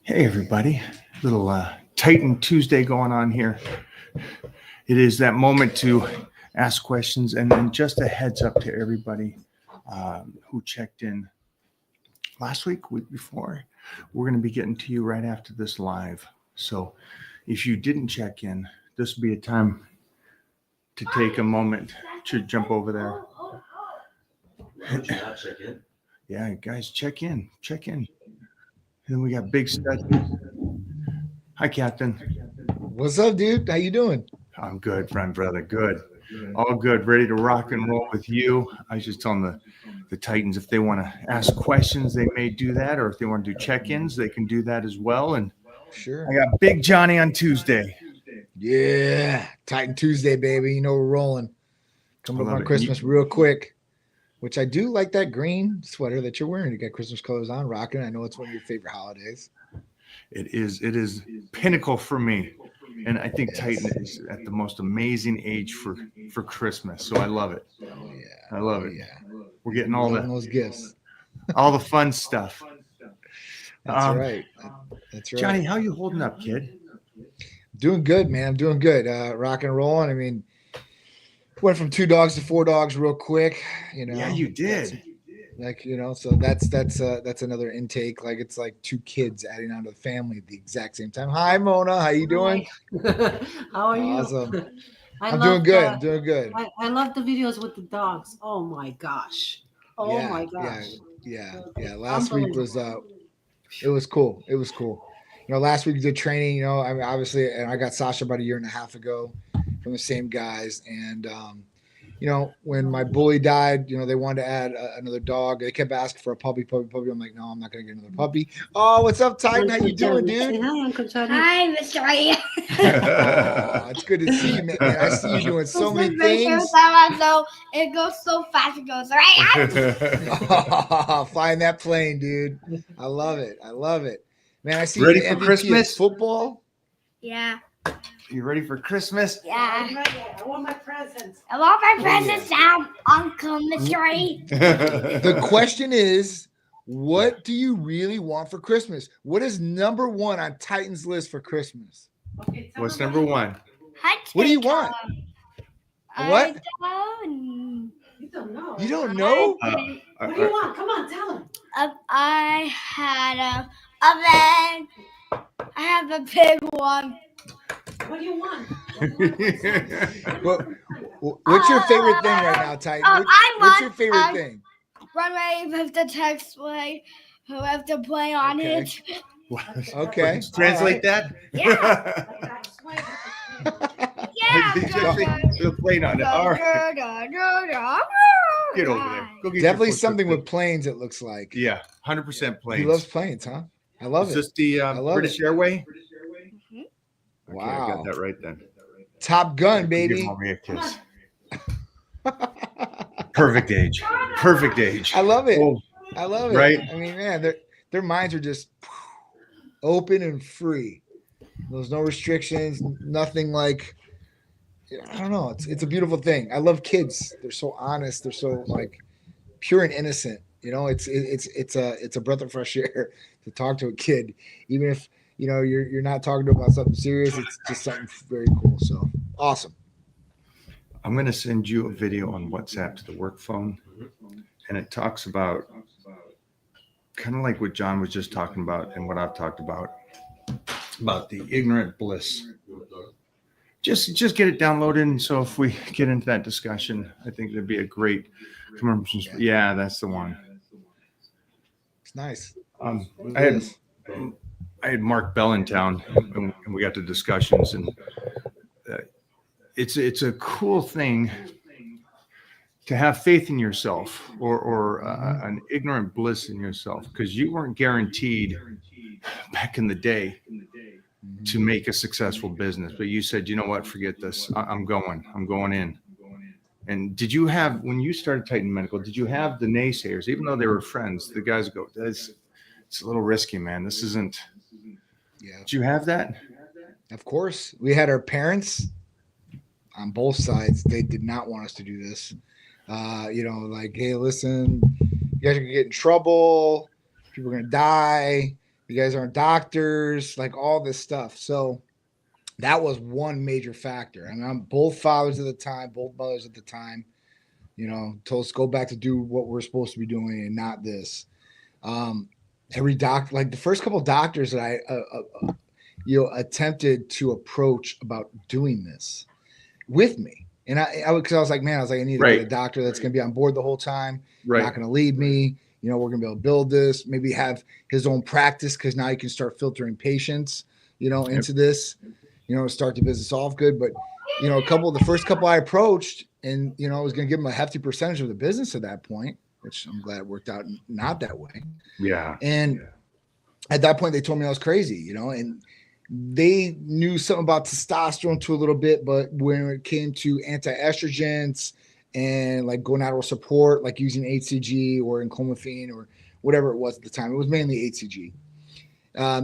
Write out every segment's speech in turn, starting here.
Hey, everybody. Little Titan Tuesday going on here. It is that moment to ask questions, and then just a heads up to everybody who checked in last week before. We're going to be getting to you right after this live. So if you didn't check in, this would be a time to take a moment to jump over there. Would you not check in? Yeah, guys, check in. Check in. And then we got Big Stud. Hi, Captain. What's up, dude? How you doing? I'm good, friend, brother. Good. All good. Ready to rock and roll with you. I was just telling the Titans if they want to ask questions, they may do that. Or if they want to do check-ins, they can do that as well. And Sure. I got Big Johnny on Tuesday. Yeah. Titan Tuesday, baby. You know we're rolling. Coming I up love on it. Christmas real quick. Which I do like that green sweater that you're wearing. You got Christmas colors on, rocking. I know it's one of your favorite holidays. It is pinnacle for me. And I think Yes. Titan is at the most amazing age for Christmas. So I love it. Oh yeah. I love Oh, it. yeah. We're getting All all those gifts. the fun stuff. That's Um, right. That's right. Johnny, how you holding up, kid? Doing good, man. I'm doing good. Rocking and rolling. I mean, went from 2 dogs to 4 dogs real quick. You know. Yeah, you did. So that's another intake. Like it's like 2 kids adding on to the family at the exact same time. Hi, Mona. How you doing? Hi. How are you? Awesome. I I'm love doing good. the- I'm doing good. I love the videos with the dogs. Oh my gosh. Oh Yeah, my gosh. Yeah. Last week was it was cool. It was cool. You know, last week we did training. You know, I mean, obviously, and I got Sasha about a year and a half ago from the same guys. And you know, when my bully died, you know, they wanted to add another dog. They kept asking for a puppy. I'm like, no, I'm not gonna get another puppy. Oh, what's up, Titan? How you doing, Say dude? hi, Uncle Charlie. Hi, Mr. Ray. Oh, it's good to see you, man. I see you doing so many things. So it goes so fast. It goes right. Flying that plane, dude. I love it. I love it. Man, I see Ready you for MVP of Christmas? football. Yeah. You ready for Christmas? Yeah. I want my presents. I want my Oh, presents now, Uncle Mr. Ray. The question is, what do you really want for Christmas? What is number 1 on Titan's list for Christmas? Okay, tell What's me number 1? What do you want? What? You don't know. You don't know? What do you want? Come on, tell him. I had a oven. I have a big one. What do you want? What's your favorite thing right now, Titan? I What's your want, favorite thing? Runway with the text play. Who have to play on Okay. it? Okay. Translate that. Yeah. Yeah. You're playing on it. All right. Get over there. Go get Definitely your something foot with planes, it looks like. Yeah, 100% planes. He loves planes, huh? I love Is it. this the love British it. Airway? Okay, I Wow. got that right then. Top Gun, Give baby. mommy a kiss. Perfect age. Perfect age. I love it. Oh, I love it. Right? I mean, man, their minds are just open and free. There's no restrictions, nothing like I don't know. It's a beautiful thing. I love kids. They're so honest. They're so like pure and innocent. You know, it's a breath of fresh air to talk to a kid, even if you know you're not talking to them about something serious. It's just something very cool. So awesome. I'm going to send you a video on WhatsApp to the work phone, and it talks about kind of like what John was just talking about and what I've talked about the ignorant bliss. Just get it downloaded, and so if we get into that discussion, I think there'd be a great commercial. Yeah, that's the one. It's nice. I had Mark Bell in town, and we got to discussions, and it's a cool thing to have faith in yourself or an ignorant bliss in yourself, because you weren't guaranteed back in the day to make a successful business, but you said, you know what, forget this. I'm going in. And did you have, when you started Titan Medical, did you have the naysayers, even though they were friends, the guys go, it's a little risky, man. This isn't. Yeah. Did you have that? Of course, we had our parents on both sides. They did not want us to do this. You know, like, hey, listen, you guys are gonna get in trouble. People are gonna die. You guys aren't doctors, like all this stuff. So that was one major factor. And I'm both fathers at the time, both mothers at the time, told us go back to do what we're supposed to be doing and not this. Every doctor, like the first couple of doctors that I, attempted to approach about doing this with me. And because I was like, man, I need to get a doctor that's going to be on board the whole time, not going to leave me. We're going to be able to build this, maybe have his own practice because now you can start filtering patients, into this, start the business off good. But, the first couple I approached and, I was going to give them a hefty percentage of the business at that point, which I'm glad it worked out not that way. Yeah. And at that point, they told me I was crazy, and they knew something about testosterone too a little bit, but when it came to anti-estrogens and like gonadal support, like using HCG or enclomiphene or whatever it was at the time, it was mainly HCG.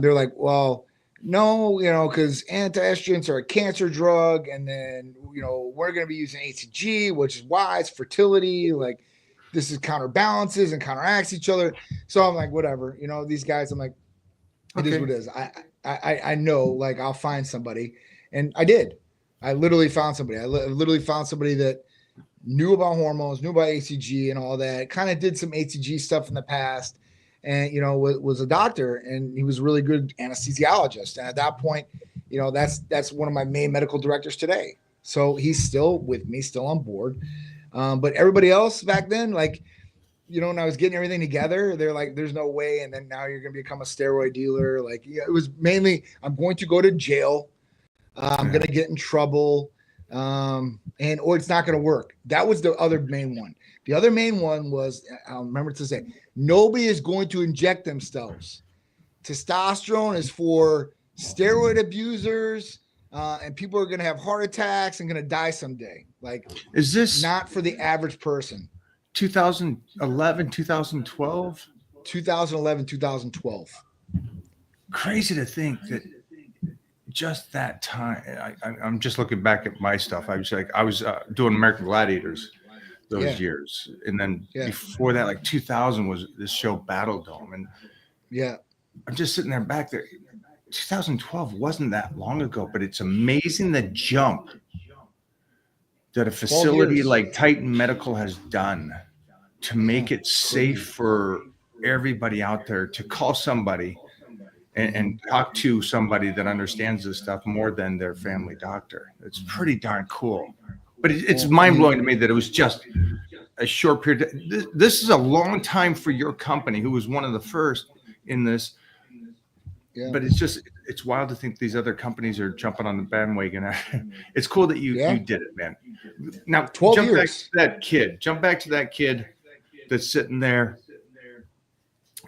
They're like, well, no, because anti-estrogens are a cancer drug. And then, we're going to be using HCG, which is why it's fertility. Like this is counterbalances and counteracts each other. So I'm like, whatever, these guys, I'm like, it is what it is. I know, like I'll find somebody, and I did. I literally found somebody. I literally found somebody that knew about hormones, knew about HCG and all that. Kind of did some HCG stuff in the past, and was a doctor, and he was a really good anesthesiologist. And at that point, that's one of my main medical directors today. So he's still with me, still on board. But everybody else back then, like. When I was getting everything together, they're like, there's no way. And then now you're going to become a steroid dealer. Like, it was mainly, I'm going to go to jail. I'm going to get in trouble. Or it's not going to work. That was the other main one. The other main one was, I'll remember to say, nobody is going to inject themselves. Testosterone is for steroid abusers. And people are going to have heart attacks and going to die someday. Like, is this not for the average person? 2011, 2012? 2011, 2012. Crazy to think that just that time. I'm just looking back at my stuff. I was doing American Gladiators those years. And then before that, like 2000 was this show Battle Dome. And I'm just sitting there back there. 2012 wasn't that long ago, but it's amazing the jump that a facility like Titan Medical has done to make it safe for everybody out there to call somebody and talk to somebody that understands this stuff more than their family doctor. It's pretty darn cool. But it's mind-blowing to me that it was just a short period. This is a long time for your company, who was one of the first in this. Yeah. But it's wild to think these other companies are jumping on the bandwagon. It's cool that you did it, man. Now, 12 years. Jump back to that kid that's sitting there.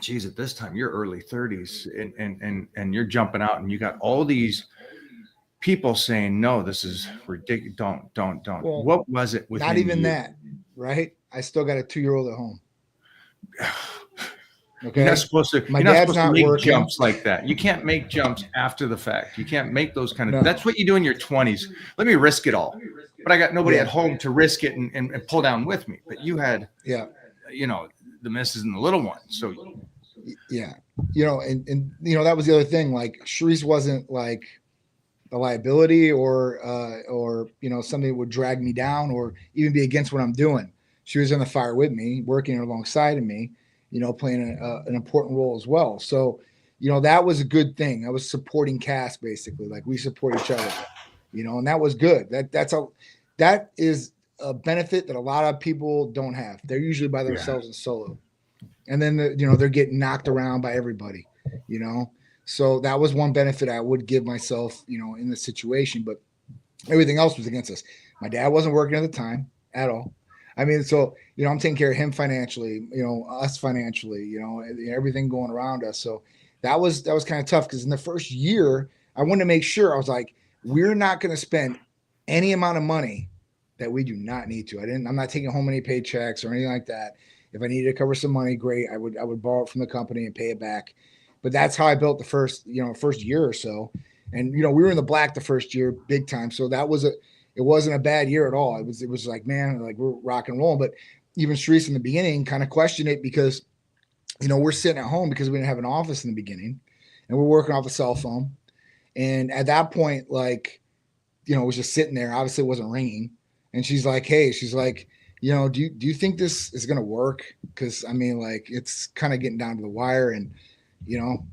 Geez, at this time, you're early 30s and you're jumping out, and you got all these people saying, no, this is ridiculous. Don't. Well, what was it with not even that, right? I still got a 2-year-old at home. Okay. You're not supposed to. My you're dad's not supposed to make working. jumps like that. You can't make jumps after the fact. You can't make those kind of. No. That's what you do in your 20s. Let me risk it all. But I got nobody at home to risk it and pull down with me. But you had, the missus and the little one. So, and that was the other thing. Like, Sharice wasn't like a liability or something that would drag me down or even be against what I'm doing. She was in the fire with me, working alongside of me. Playing an important role as well. So, that was a good thing. I was supporting Cass basically, like we support each other, and that was good. That is a benefit that a lot of people don't have. They're usually by themselves and solo. And then, they're getting knocked around by everybody, So that was one benefit I would give myself, in the situation, but everything else was against us. My dad wasn't working at the time at all. I mean, so, I'm taking care of him financially, us financially, everything going around us. So that was kind of tough because in the first year, I wanted to make sure I was like, we're not going to spend any amount of money that we do not need to. I'm not taking home any paychecks or anything like that. If I needed to cover some money, great. I would borrow it from the company and pay it back. But that's how I built the first year or so. And, we were in the black the first year, big time. So it wasn't a bad year at all. It was like, man, like we're rock and rolling. But even Sharice in the beginning kind of questioned it because, we're sitting at home because we didn't have an office in the beginning. and we're working off a cell phone. And at that point, like, you know, it was just sitting there. Obviously, it wasn't ringing. And she's like, "Hey," she's like, "You know, do you think this is gonna work? Because I mean, like, it's kind of getting down to the wire, and you know,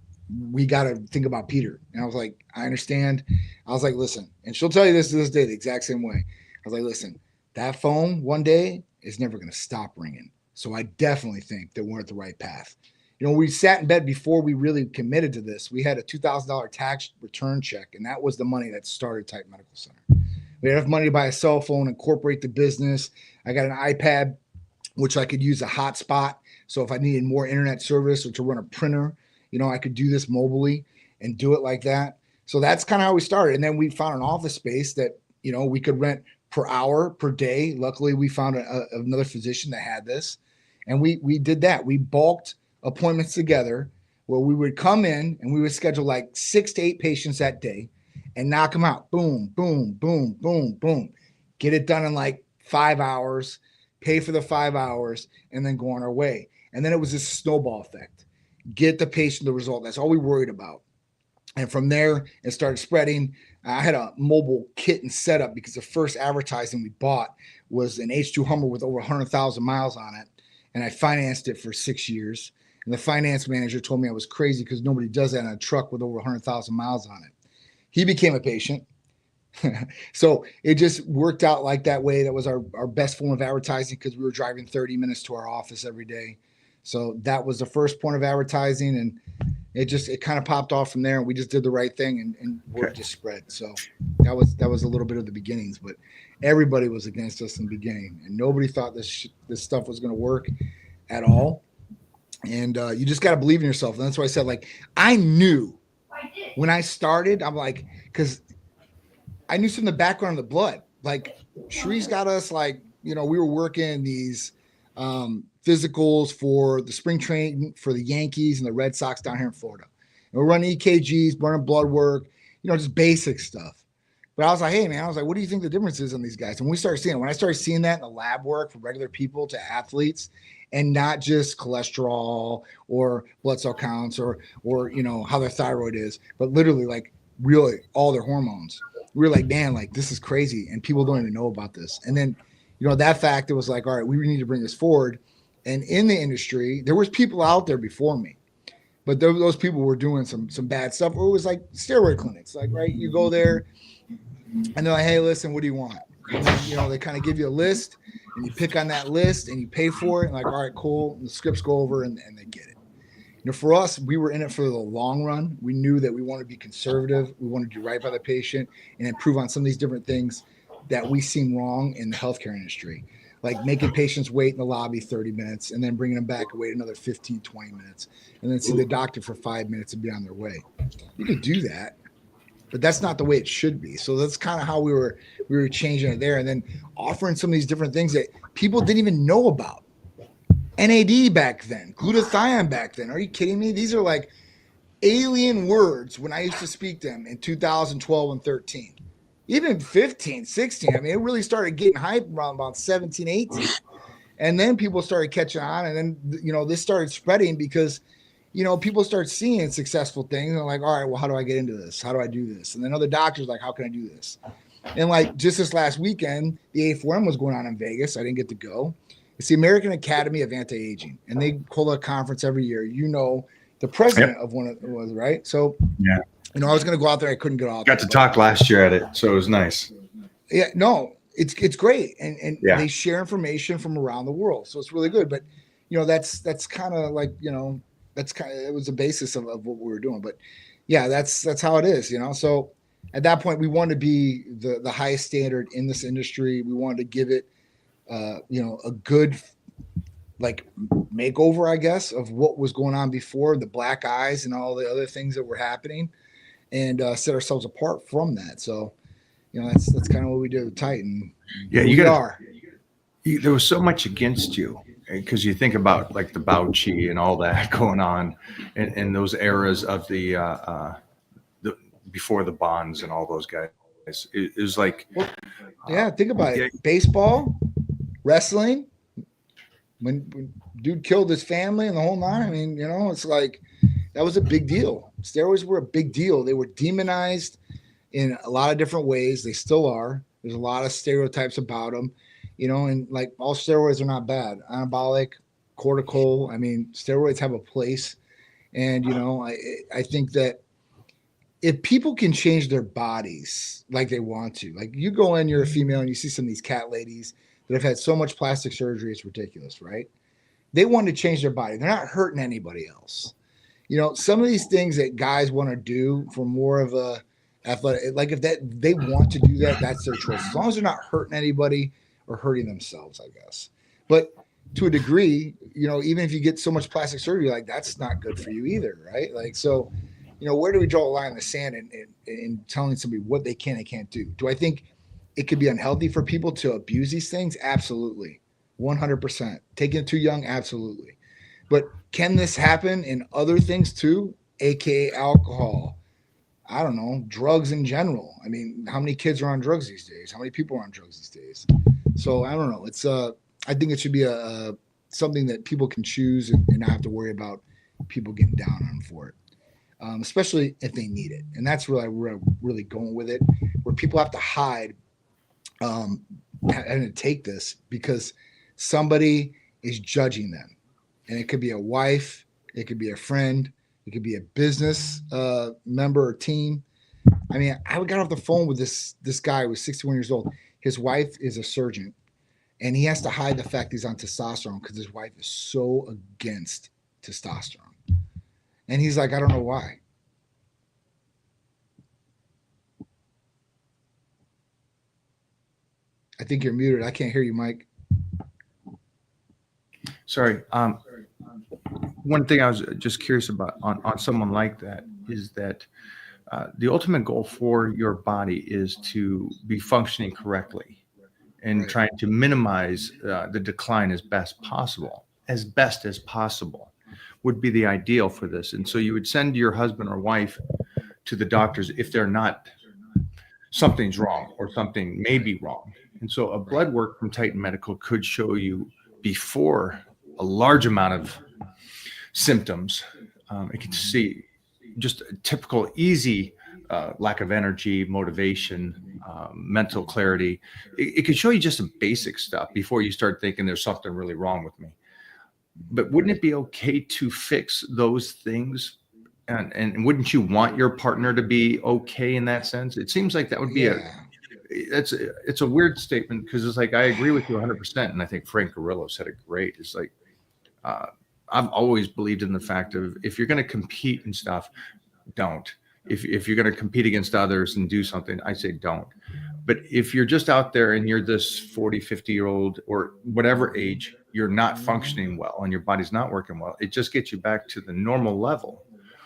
we got to think about Peter." And I was like, "I understand." I was like, "Listen," and she'll tell you this to this day the exact same way. I was like, "Listen, that phone one day is never gonna stop ringing. So I definitely think that we're at the right path." You know, we sat in bed before we really committed to this. We had a $2,000 tax return check, and that was the money that started Titan Medical Center. We had enough money to buy a cell phone, incorporate the business. I got an iPad, which I could use a hotspot. So if I needed more internet service or to run a printer, you know, I could do this mobily and do it like that. So that's kind of how we started. And then we found an office space that, you know, we could rent per hour, per day. Luckily, we found another physician that had this. And we did that. We bulked appointments together where we would come in and we would schedule like 6 to 8 patients that day and knock them out. Boom, boom, boom, boom, boom. Get it done in like 5 hours, pay for the 5 hours, and then go on our way. And then it was this snowball effect. Get the patient the result. That's all we worried about. And from there, it started spreading. I had a mobile kit and setup because the first advertising we bought was an H2 Hummer with over 100,000 miles on it. And I financed it for 6 years. And the finance manager told me I was crazy because nobody does that on a truck with over 100,000 miles on it. He became a patient. So it just worked out like that way. That was our best form of advertising because we were driving 30 minutes to our office every day. So that was the first point of advertising. And it kind of popped off from there. And we just did the right thing and word just spread. So that was a little bit of the beginnings, but everybody was against us in the beginning and nobody thought this stuff was going to work at all. And you just got to believe in yourself. And that's why I said, like, I knew when I started, I'm like, because I knew some of the background of the blood. Like, Shree's got us, like, you know, we were working these physicals for the spring training for the Yankees and the Red Sox down here in Florida. And we're running EKGs, running blood work, you know, just basic stuff. But I was like, hey, man, I was like, what do you think the difference is on these guys? And when I started seeing that in the lab work from regular people to athletes, and not just cholesterol or blood cell counts or you know, how their thyroid is, but literally like really all their hormones. We were like, man, like this is crazy. And people don't even know about this. And then, you know, that fact, it was like, all right, we need to bring this forward. And in the industry, there was people out there before me, but those people were doing some bad stuff. Or it was like steroid clinics, like, right, you go there and they're like, hey, listen, what do you want? And then, you know, they kind of give you a list and you pick on that list and you pay for it. And like, all right, cool. And the scripts go over and they get it. You know, for us, we were in it for the long run. We knew that we wanted to be conservative. We wanted to do right by the patient and improve on some of these different things that we seen wrong in the healthcare industry, like making patients wait in the lobby 30 minutes and then bringing them back and wait another 15, 20 minutes and then see the doctor for 5 minutes and be on their way. You could do that, but that's not the way it should be. So that's kind of how we were changing it there, and then offering some of these different things that people didn't even know about. NAD back then, glutathione back then. Are you kidding me? These are like alien words when I used to speak them in 2012 and 13. Even 15, 16. I mean, it really started getting hype around about 17, 18. And then people started catching on, and then, you know, this started spreading because, you know, people start seeing successful things and they're like, all right, well, how do I get into this? How do I do this? And then other doctors like, how can I do this? And like just this last weekend, the A4M was going on in Vegas. I didn't get to go. It's the American Academy of Anti-Aging, and they hold a conference every year. You know, the president of one of it was, right? So, yeah, you know, I was going to go out there. I couldn't get out. Got to talk last year at it, so it was nice. Yeah, no, it's great, and yeah, they share information from around the world, so it's really good. But you know, that's kind of like, you know, it was the basis of what we were doing. But yeah, that's how it is, you know. So at that point, we wanted to be the highest standard in this industry. We wanted to give it, you know, a good like makeover, I guess, of what was going on before, the black eyes and all the other things that were happening, and set ourselves apart from that. So, you know, that's kind of what we did with Titan. Yeah, there was so much against you because you think about like the Bauchi and all that going on in those eras of the before the Bonds and all those guys. It was like, yeah, think about it. Baseball, wrestling, when dude killed his family and the whole nine. I mean, you know, it's like that was a big deal. Steroids were a big deal. They were demonized in a lot of different ways. They still are. There's a lot of stereotypes about them, and like all steroids are not bad. Anabolic, cortical. I mean, steroids have a place. And, I think that if people can change their bodies like they want to, like you go in, you're a female and you see some of these cat ladies that have had so much plastic surgery, it's ridiculous, right? They want to change their body. They're not hurting anybody else. Some of these things that guys want to do for more of a athletic, like if they want to do that, that's their choice. As long as they're not hurting anybody or hurting themselves, I guess. But to a degree, even if you get so much plastic surgery, like that's not good for you either, right? Like, so, where do we draw a line in the sand in telling somebody what they can and can't do? Do I think it could be unhealthy for people to abuse these things? Absolutely. 100%. Taking it too young? Absolutely. But can this happen in other things too? AKA alcohol. I don't know, drugs in general. I mean, how many kids are on drugs these days? How many people are on drugs these days? So I don't know. It's I think it should be a something that people can choose and not have to worry about people getting down on for it, especially if they need it. And that's where we're really going with it, where people have to hide and to take this because somebody is judging them. And it could be a wife, it could be a friend, it could be a business member or team. I mean, I got off the phone with this guy who was 61 years old. His wife is a surgeon. And he has to hide the fact he's on testosterone because his wife is so against testosterone. And he's like, I don't know why. I think you're muted. I can't hear you, Mike. Sorry. One thing I was just curious about on someone like that is that the ultimate goal for your body is to be functioning correctly and Right. trying to minimize the decline as best as possible would be the ideal for this. And so you would send your husband or wife to the doctors if they're not, something's wrong or something may be wrong. And so a blood work from Titan Medical could show you before a large amount of symptoms. It can see just a typical easy lack of energy, motivation, mental clarity. It could show you just some basic stuff before you start thinking there's something really wrong with me. But wouldn't it be okay to fix those things? And wouldn't you want your partner to be okay in that sense? It seems like that would be it's a weird statement because it's like I agree with you 100%, and I think Frank Grillo said it great. It's like I've always believed in the fact of if you're going to compete and stuff, don't. If you're going to compete against others and do something, I say don't. But if you're just out there and you're this 40, 50-year-old or whatever age, you're not functioning well and your body's not working well, it just gets you back to the normal level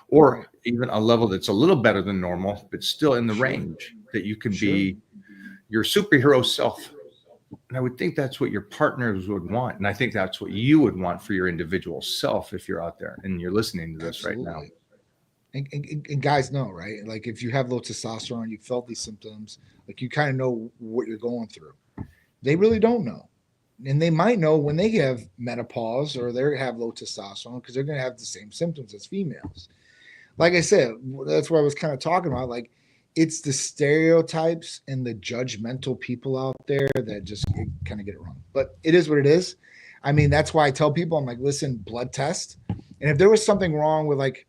or even a level that's a little better than normal, but still in the range that you can be your superhero self. And I would think that's what your partners would want. And I think that's what you would want for your individual self if you're out there and you're listening to this right now. And guys know, right? Like if you have low testosterone, you felt these symptoms, like you kind of know what you're going through. They really don't know. And they might know when they have menopause or they have low testosterone because they're going to have the same symptoms as females. Like I said, that's what I was kind of talking about. Like it's the stereotypes and the judgmental people out there that just kind of get it wrong. But it is what it is. I mean, that's why I tell people, I'm like, listen, blood test. And if there was something wrong with like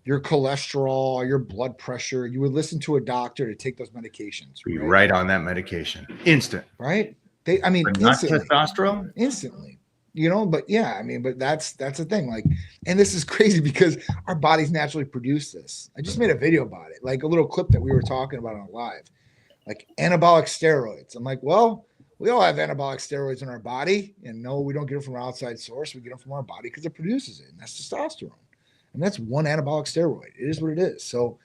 your cholesterol, your blood pressure, you would listen to a doctor to take those medications. Be right on that medication. Instant. Right? But not Instantly. testosterone? Instantly. But yeah, I mean, but that's the thing. Like, and this is crazy because our bodies naturally produce this. I just made a video about it, like a little clip that we were talking about on live, like anabolic steroids. I'm like, well, we all have anabolic steroids in our body, and no, we don't get it from an outside source. We get them from our body because it produces it, and that's testosterone. And that's one anabolic steroid. It is what it is. So,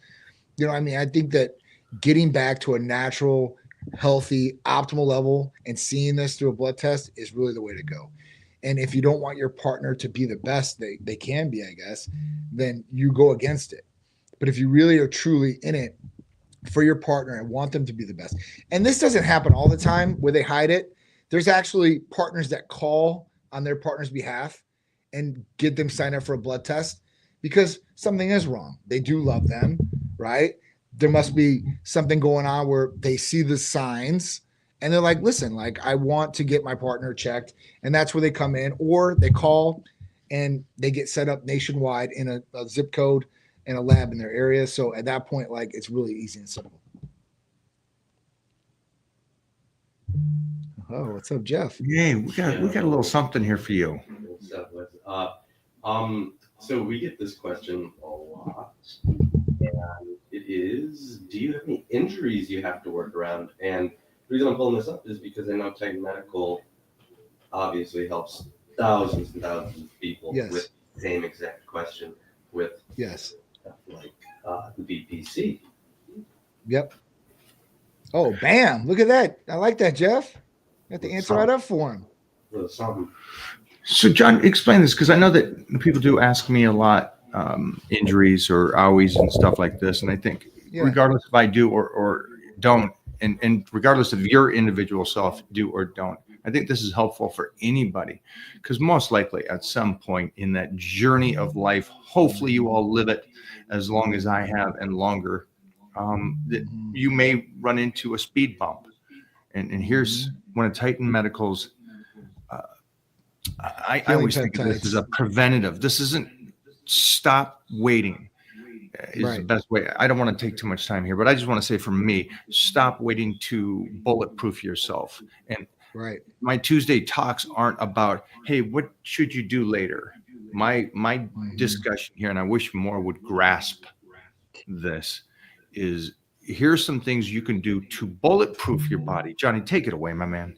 I think that getting back to a natural, healthy, optimal level and seeing this through a blood test is really the way to go. And if you don't want your partner to be the best they can be, I guess, then you go against it. But if you really are truly in it for your partner and want them to be the best, and this doesn't happen all the time where they hide it. There's actually partners that call on their partner's behalf and get them signed up for a blood test because something is wrong. They do love them, right? There must be something going on where they see the signs and they're like, listen, like I want to get my partner checked. And that's where they come in, or they call and they get set up nationwide in a zip code and a lab in their area. So at that point, like it's really easy and simple. Oh, what's up, Jeff? Yay, we got a little something here for you. So we get this question a lot, and it is: do you have any injuries you have to work around? And the reason I'm pulling this up is because I know Titan Medical obviously helps thousands and thousands of people Yes. with the same exact question with Yes. like the BPC. Yep. Oh, bam. Look at that. I like that, Jeff. Got the answer right up for him. Or something. So, John, explain this, because I know that people do ask me a lot injuries or owies and stuff like this, and I think Yeah. regardless if I do or don't, and regardless of your individual self do or don't, I think this is helpful for anybody, because most likely at some point in that journey of life, hopefully you all live it as long as I have and longer, that you may run into a speed bump. And here's one of Titan Medical's, I always think of this as a preventative. This isn't stop waiting is the Right. best way. I don't want to take too much time here, but I just want to say for me, stop waiting to bulletproof yourself. And Right. my Tuesday talks aren't about, hey, what should you do later? My discussion here, and I wish more would grasp this, is here's some things you can do to bulletproof your body. Johnny, take it away, my man.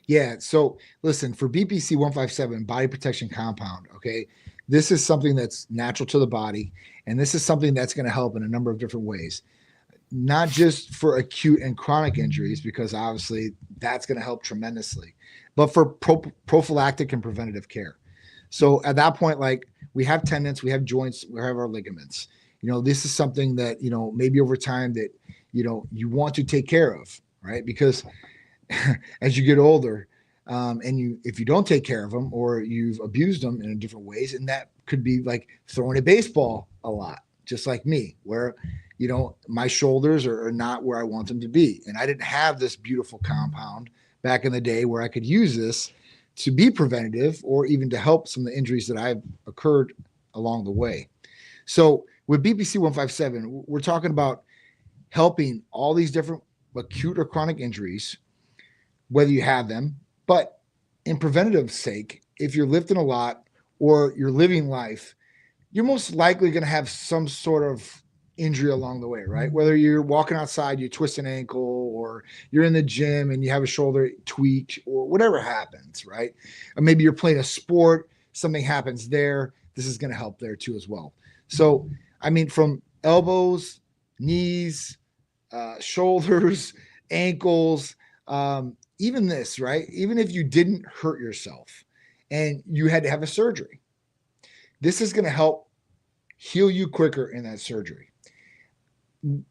Yeah. So listen, for BPC 157 body protection compound, okay, this is something that's natural to the body. And this is something that's going to help in a number of different ways, not just for acute and chronic injuries, because obviously that's going to help tremendously, but for prophylactic and preventative care. So at that point, like we have tendons, we have joints, we have our ligaments. You know, this is something that, you know, maybe over time that, you know, you want to take care of, right? Because as you get older, and if you don't take care of them or you've abused them in different ways, and that could be like throwing a baseball a lot, just like me, where, you know, my shoulders are not where I want them to be. And I didn't have this beautiful compound back in the day where I could use this to be preventative or even to help some of the injuries that I've occurred along the way. So with BPC 157, we're talking about helping all these different acute or chronic injuries, whether you have them, but in preventative sake, if you're lifting a lot or you're living life, you're most likely going to have some sort of injury along the way, right? Whether you're walking outside, you twist an ankle, or you're in the gym and you have a shoulder tweak, or whatever happens, right? Or maybe you're playing a sport, something happens there. This is going to help there too as well. So, I mean, from elbows, knees, shoulders, ankles, even this, right? Even if you didn't hurt yourself and you had to have a surgery, this is going to help heal you quicker in that surgery.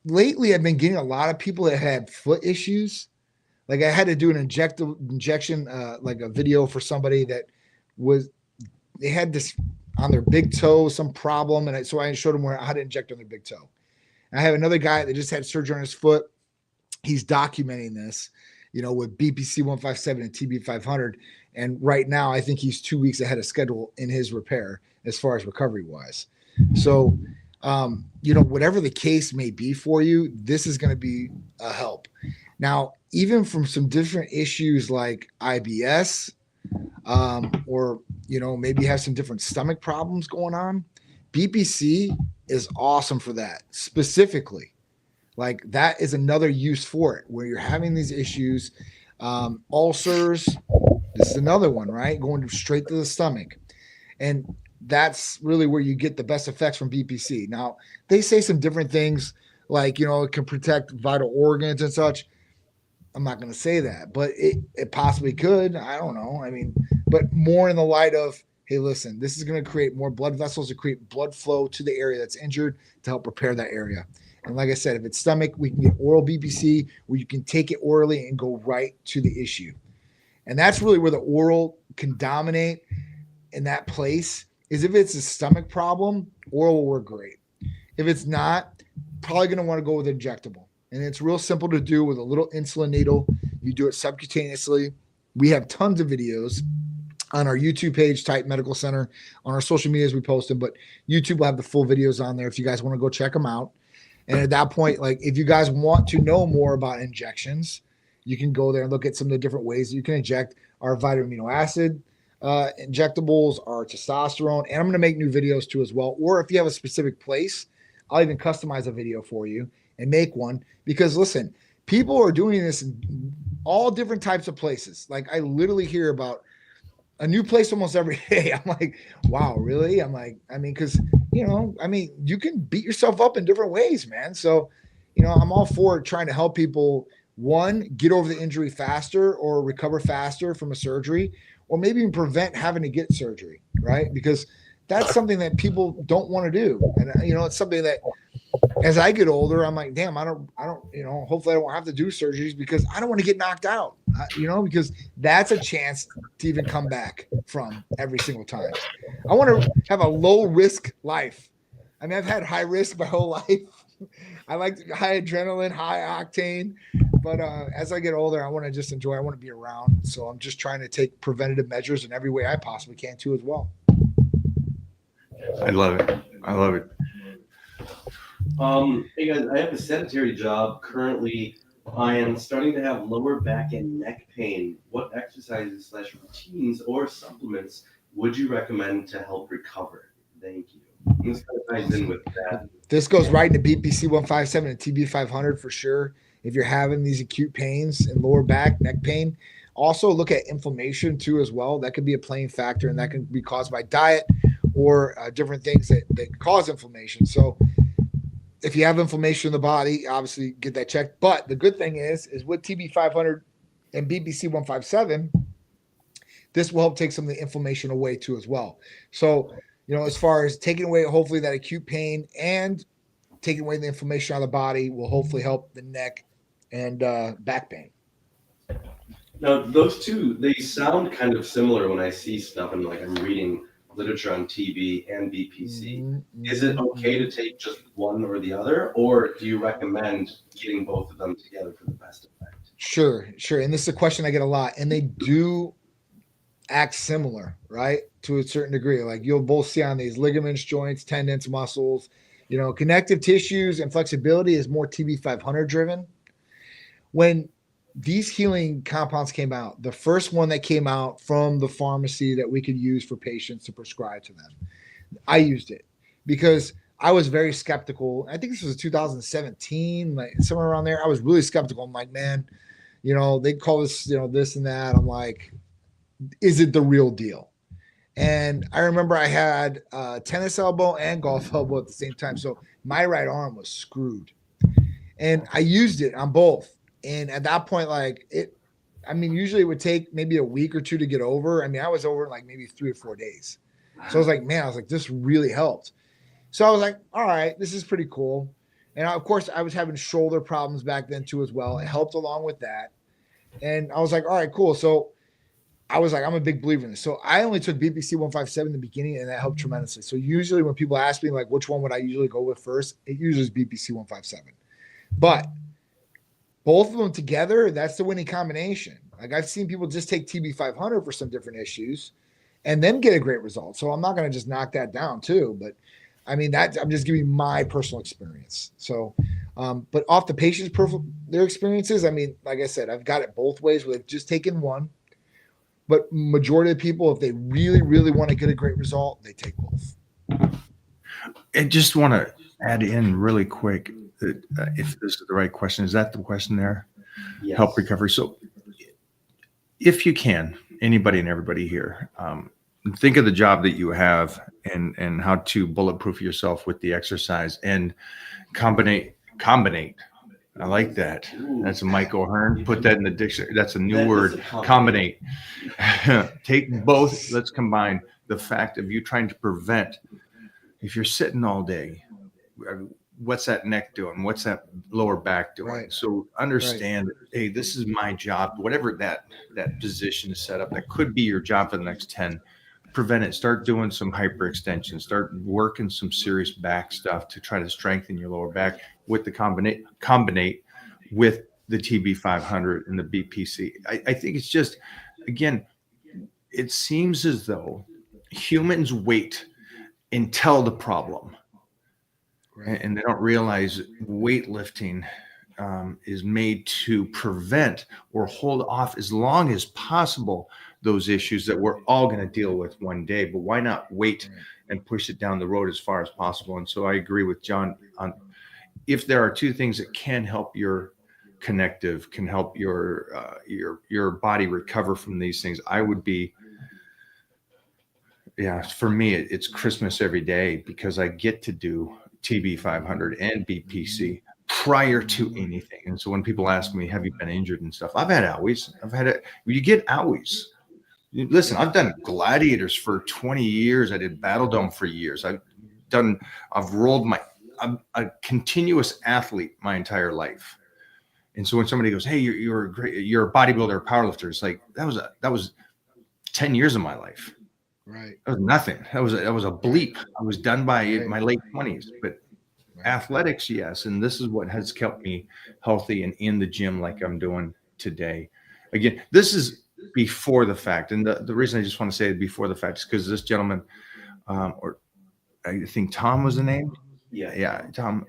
Lately, I've been getting a lot of people that had foot issues. Like I had to do an injection, like a video for somebody that they had this on their big toe, some problem. And so I showed them how to inject on their big toe. And I have another guy that just had surgery on his foot. He's documenting this, you know, with BPC 157 and TB 500. And right now, I think he's 2 weeks ahead of schedule in his repair as far as recovery wise. So, you know, whatever the case may be for you, this is going to be a help. Now, even from some different issues like IBS, or, you know, maybe you have some different stomach problems going on, BPC is awesome for that specifically. Like that is another use for it where you're having these issues, ulcers. This is another one, right? Going straight to the stomach. And that's really where you get the best effects from BPC. Now, they say some different things like, you know, it can protect vital organs and such. I'm not going to say that, but it possibly could. I don't know. I mean, but more in the light of, hey, listen, this is going to create more blood vessels to create blood flow to the area that's injured to help repair that area. And like I said, if it's stomach, we can get oral BPC where you can take it orally and go right to the issue. And that's really where the oral can dominate in that place. is if it's a stomach problem, oral will work great. If it's not, probably going to want to go with injectable. And it's real simple to do with a little insulin needle. You do it subcutaneously. We have tons of videos on our YouTube page, Type Medical Center. On our social medias, we post them, but YouTube will have the full videos on there if you guys want to go check them out. And at that point, like if you guys want to know more about injections, you can go there and look at some of the different ways that you can inject our vitamin amino acid injectables, our testosterone, and I'm going to make new videos too as well. Or if you have a specific place, I'll even customize a video for you and make one, because listen, people are doing this in all different types of places. Like I literally hear about a new place almost every day. I'm like, wow, really? I'm like, I mean, because, you can beat yourself up in different ways, man. So, I'm all for trying to help people, one, get over the injury faster or recover faster from a surgery, or maybe even prevent having to get surgery, right? Because that's something that people don't want to do. And, it's something that as I get older, I'm like, damn, I don't, hopefully I don't have to do surgeries because I don't want to get knocked out, because that's a chance to even come back from every single time. I want to have a low risk life. I mean, I've had high risk my whole life. I like high adrenaline, high octane, but as I get older, I want to just enjoy. I want to be around. So I'm just trying to take preventative measures in every way I possibly can too as well. I love it. I love it. Hey guys, I have a sedentary job. Currently, I am starting to have lower back and neck pain. What exercises / routines or supplements would you recommend to help recover? Thank you. And this kind of ties in with that. This goes right into BPC 157 and TB 500 for sure. If you're having these acute pains in lower back, neck pain, also look at inflammation too as well. That could be a playing factor, and that can be caused by diet or different things that cause inflammation. So if you have inflammation in the body, obviously get that checked. But the good thing is with TB 500 and BPC 157, this will help take some of the inflammation away too as well. So, as far as taking away, hopefully, that acute pain and taking away the inflammation out of the body will hopefully help the neck and back pain. Now, those two, they sound kind of similar when I see stuff and like I'm reading literature on TB and BPC. Mm-hmm. Is it okay to take just one or the other, or do you recommend getting both of them together for the best effect? Sure. And this is a question I get a lot, and they do act similar, right? To a certain degree. Like you'll both see on these ligaments, joints, tendons, muscles, connective tissues and flexibility is more TB 500 driven. When these healing compounds came out, the first one that came out from the pharmacy that we could use for patients to prescribe to them, I used it because I was very skeptical. I think this was 2017, like somewhere around there. I was really skeptical. I'm like, man, they call this, this and that. I'm like, is it the real deal? And I remember I had tennis elbow and golf elbow at the same time. So my right arm was screwed. And I used it on both. And at that point, usually it would take maybe a week or two to get over. I mean, I was over in like maybe 3 or 4 days. So I was like, this really helped. So I was like, all right, this is pretty cool. And of course, I was having shoulder problems back then too as well. It helped along with that. And I was like, all right, cool. So I was like, I'm a big believer in this. So I only took BPC 157 in the beginning, and that helped tremendously. So usually when people ask me like, which one would I usually go with first? It usually is BPC 157. But both of them together, that's the winning combination. Like I've seen people just take TB 500 for some different issues and then get a great result. So I'm not going to just knock that down too. But I mean, I'm just giving my personal experience. So, but off the patient's their experiences, I mean, like I said, I've got it both ways with just taking one. But majority of people, if they really, really want to get a great result, they take both. I just want to add in really quick that if this is the right question, is that the question there? Yes. Help recovery. So if you can, anybody and everybody here, think of the job that you have and how to bulletproof yourself with the exercise and combinate. I like that. That's a Mike O'Hearn. Put that in the dictionary. That's a new word. Combinate. Take both. Let's combine the fact of you trying to prevent. If you're sitting all day, what's that neck doing? What's that lower back doing? Right. So understand, hey, this is my job. Whatever that position is set up, that could be your job for the next 10, prevent it. Start doing some hyperextension. Start working some serious back stuff to try to strengthen your lower back with the combinate with the TB500 and the BPC. I think it's just, again, it seems as though humans wait until the problem, and they don't realize weightlifting is made to prevent or hold off as long as possible those issues that we're all going to deal with one day. But why not wait and push it down the road as far as possible? And so I agree with John on, if there are two things that can help your connective, can help your body recover from these things, I would be, for me, it's Christmas every day, because I get to do TB500 and BPC prior to anything. And so when people ask me, have you been injured and stuff? I've had owies. You get owies. Listen, I've done gladiators for 20 years. I did Battle Dome for years. I'm a continuous athlete my entire life. And so when somebody goes, hey, you're a bodybuilder or powerlifter, it's like, that was 10 years of my life. Right. That was nothing. That was a bleep. I was done by my late 20s, but athletics, yes. And this is what has kept me healthy and in the gym like I'm doing today. Again, this is before the fact. And the reason I just want to say before the fact is because this gentleman, or I think Tom was the name. Yeah. Tom,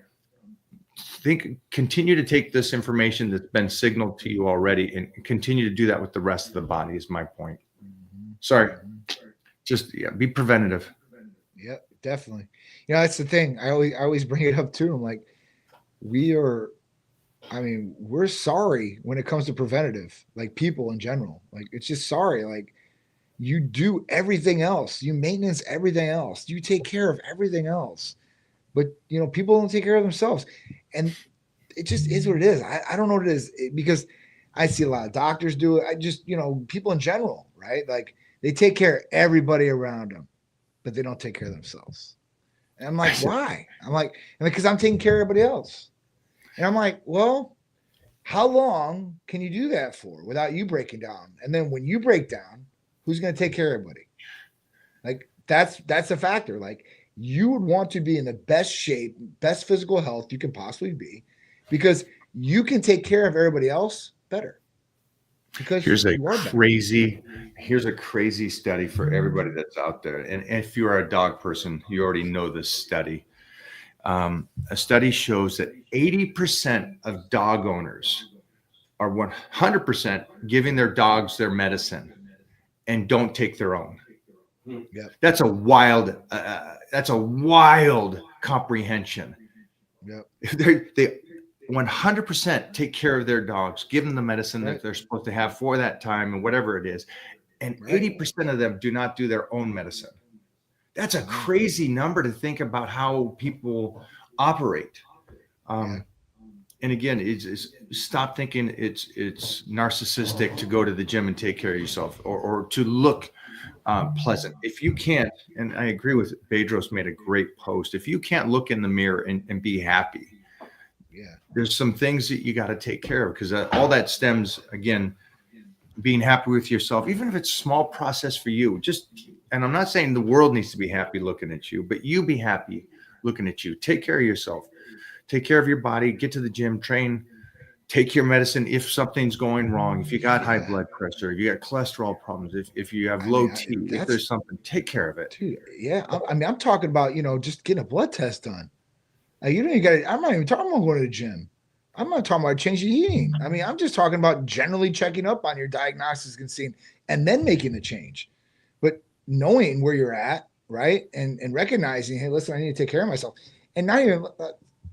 continue to take this information that's been signaled to you already and continue to do that with the rest of the body is my point. Sorry. Just be preventative. Yeah, definitely. That's the thing. I always bring it up too. I'm like, we're sorry when it comes to preventative, like people in general. Like, it's just sorry. Like, you do everything else. You maintenance everything else. You take care of everything else. But, people don't take care of themselves. And it just is what it is. I don't know what it is, because I see a lot of doctors do it. I just, people in general, right? Like, they take care of everybody around them, but they don't take care of themselves. And I'm like, why? I'm like, because I'm taking care of everybody else. And I'm like, well, how long can you do that for without you breaking down? And then when you break down, who's going to take care of everybody? Like, that's a factor. Like, you would want to be in the best shape, best physical health you can possibly be, because you can take care of everybody else better. Because here's a crazy study for everybody that's out there. And if you are a dog person, you already know this study. A study shows that 80% of dog owners are 100% giving their dogs their medicine and don't take their own. Yep. That's a wild comprehension. Yep. They 100% take care of their dogs, give them the medicine that they're supposed to have for that time and whatever it is. And 80% of them do not do their own medicine. That's a crazy number to think about how people operate. And again, it's stop thinking it's narcissistic to go to the gym and take care of yourself or to look pleasant. If you can't, and I agree with Bedros made a great post, if you can't look in the mirror and be happy, there's some things that you got to take care of, because all that stems, again, being happy with yourself, even if it's a small process for you. And I'm not saying the world needs to be happy looking at you, but you be happy looking at you. Take care of yourself. Take care of your body. Get to the gym, train, take your medicine if something's going wrong. If you got high blood pressure, you got cholesterol problems, if you have low T, if there's something, take care of it. Dude, I'm talking about, just getting a blood test done. You don't even got to, I'm not even talking about going to the gym. I'm not talking about changing eating. I'm just talking about generally checking up on your diagnostics and then making the change. But knowing where you're at, right? And recognizing, hey, listen, I need to take care of myself. And not even,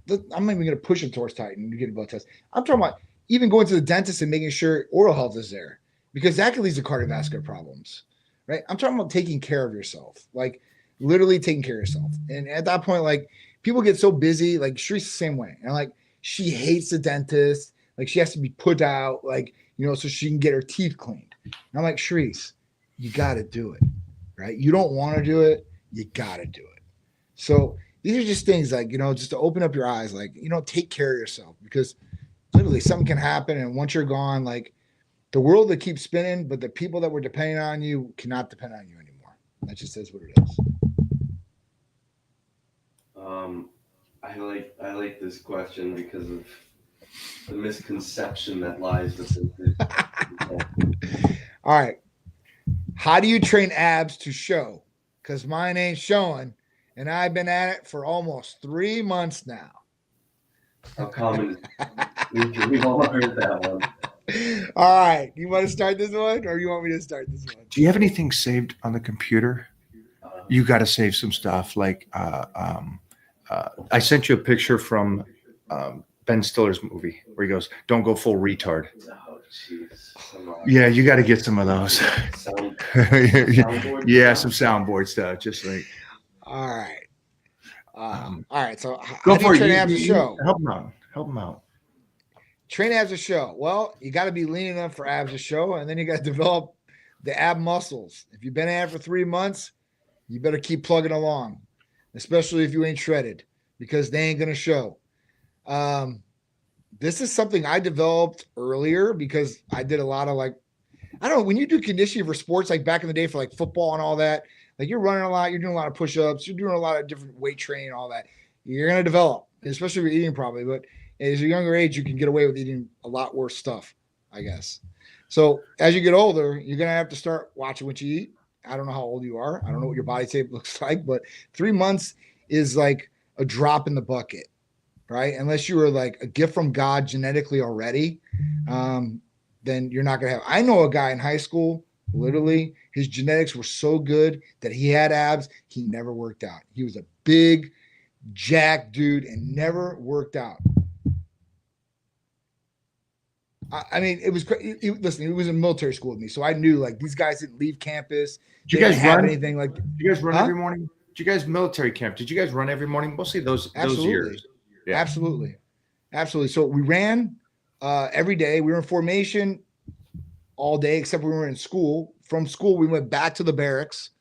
I'm not even going to push it towards Titan to get a blood test. I'm talking about even going to the dentist and making sure oral health is there, because that could lead to cardiovascular problems, right? I'm talking about taking care of yourself, like literally taking care of yourself. And at that point, like, people get so busy, like Shree's the same way. And like, she hates the dentist. Like, she has to be put out, like, so she can get her teeth cleaned. And I'm like, Shrees, you got to do it, right? You don't want to do it. You got to do it. So these are just things like, just to open up your eyes, like, take care of yourself, because literally something can happen. And once you're gone, like, the world that keeps spinning, but the people that were depending on you cannot depend on you anymore. That just says what it is. I like this question because of the misconception that lies within it. All right. How do you train abs to show? Because mine ain't showing, and I've been at it for almost 3 months now. How common is we've all heard that one. All right. You want to start this one, or you want me to start this one? Do you have anything saved on the computer? You got to save some stuff. Like I sent you a picture from Ben Stiller's movie where he goes, "Don't go full retard." Oh, jeez. Come on. Yeah, you got to get some of those. Soundboard Yeah, stuff? some soundboard stuff. Just like All right. All right. So, go how do for you it. train abs to show? Help them out. Help them out. Train abs to show. Well, you got to be lean enough for abs to show, and then you got to develop the ab muscles. If you've been at it for 3 months, you better keep plugging along, especially if you ain't shredded, because they ain't gonna show. This is something I developed earlier because I did a lot of like, I don't know, when you do conditioning for sports, like back in the day for like football and all that, like you're running a lot, you're doing a lot of push-ups, you're doing a lot of different weight training, all that. You're gonna develop, especially if you're eating probably, but as a younger age, you can get away with eating a lot worse stuff, I guess. So as you get older, you're gonna have to start watching what you eat. I don't know how old you are. I don't know what your body tape looks like, but 3 months is like a drop in the bucket, right? Unless you were like a gift from God genetically already, then you're not gonna have. I know a guy in high school, literally, his genetics were so good that he had abs. He never worked out. He was a big, jack dude and never worked out. I mean, it was listen. He was in military school with me, so I knew like these guys didn't leave campus. Do you They guys didn't have run? anything like? Do you guys run Huh? every morning? Did you guys military camp? Did you guys run every morning? Mostly those Absolutely. years. Yeah. Absolutely. So we ran every day. We were in formation all day, except we were in school. From school, we went back to the barracks.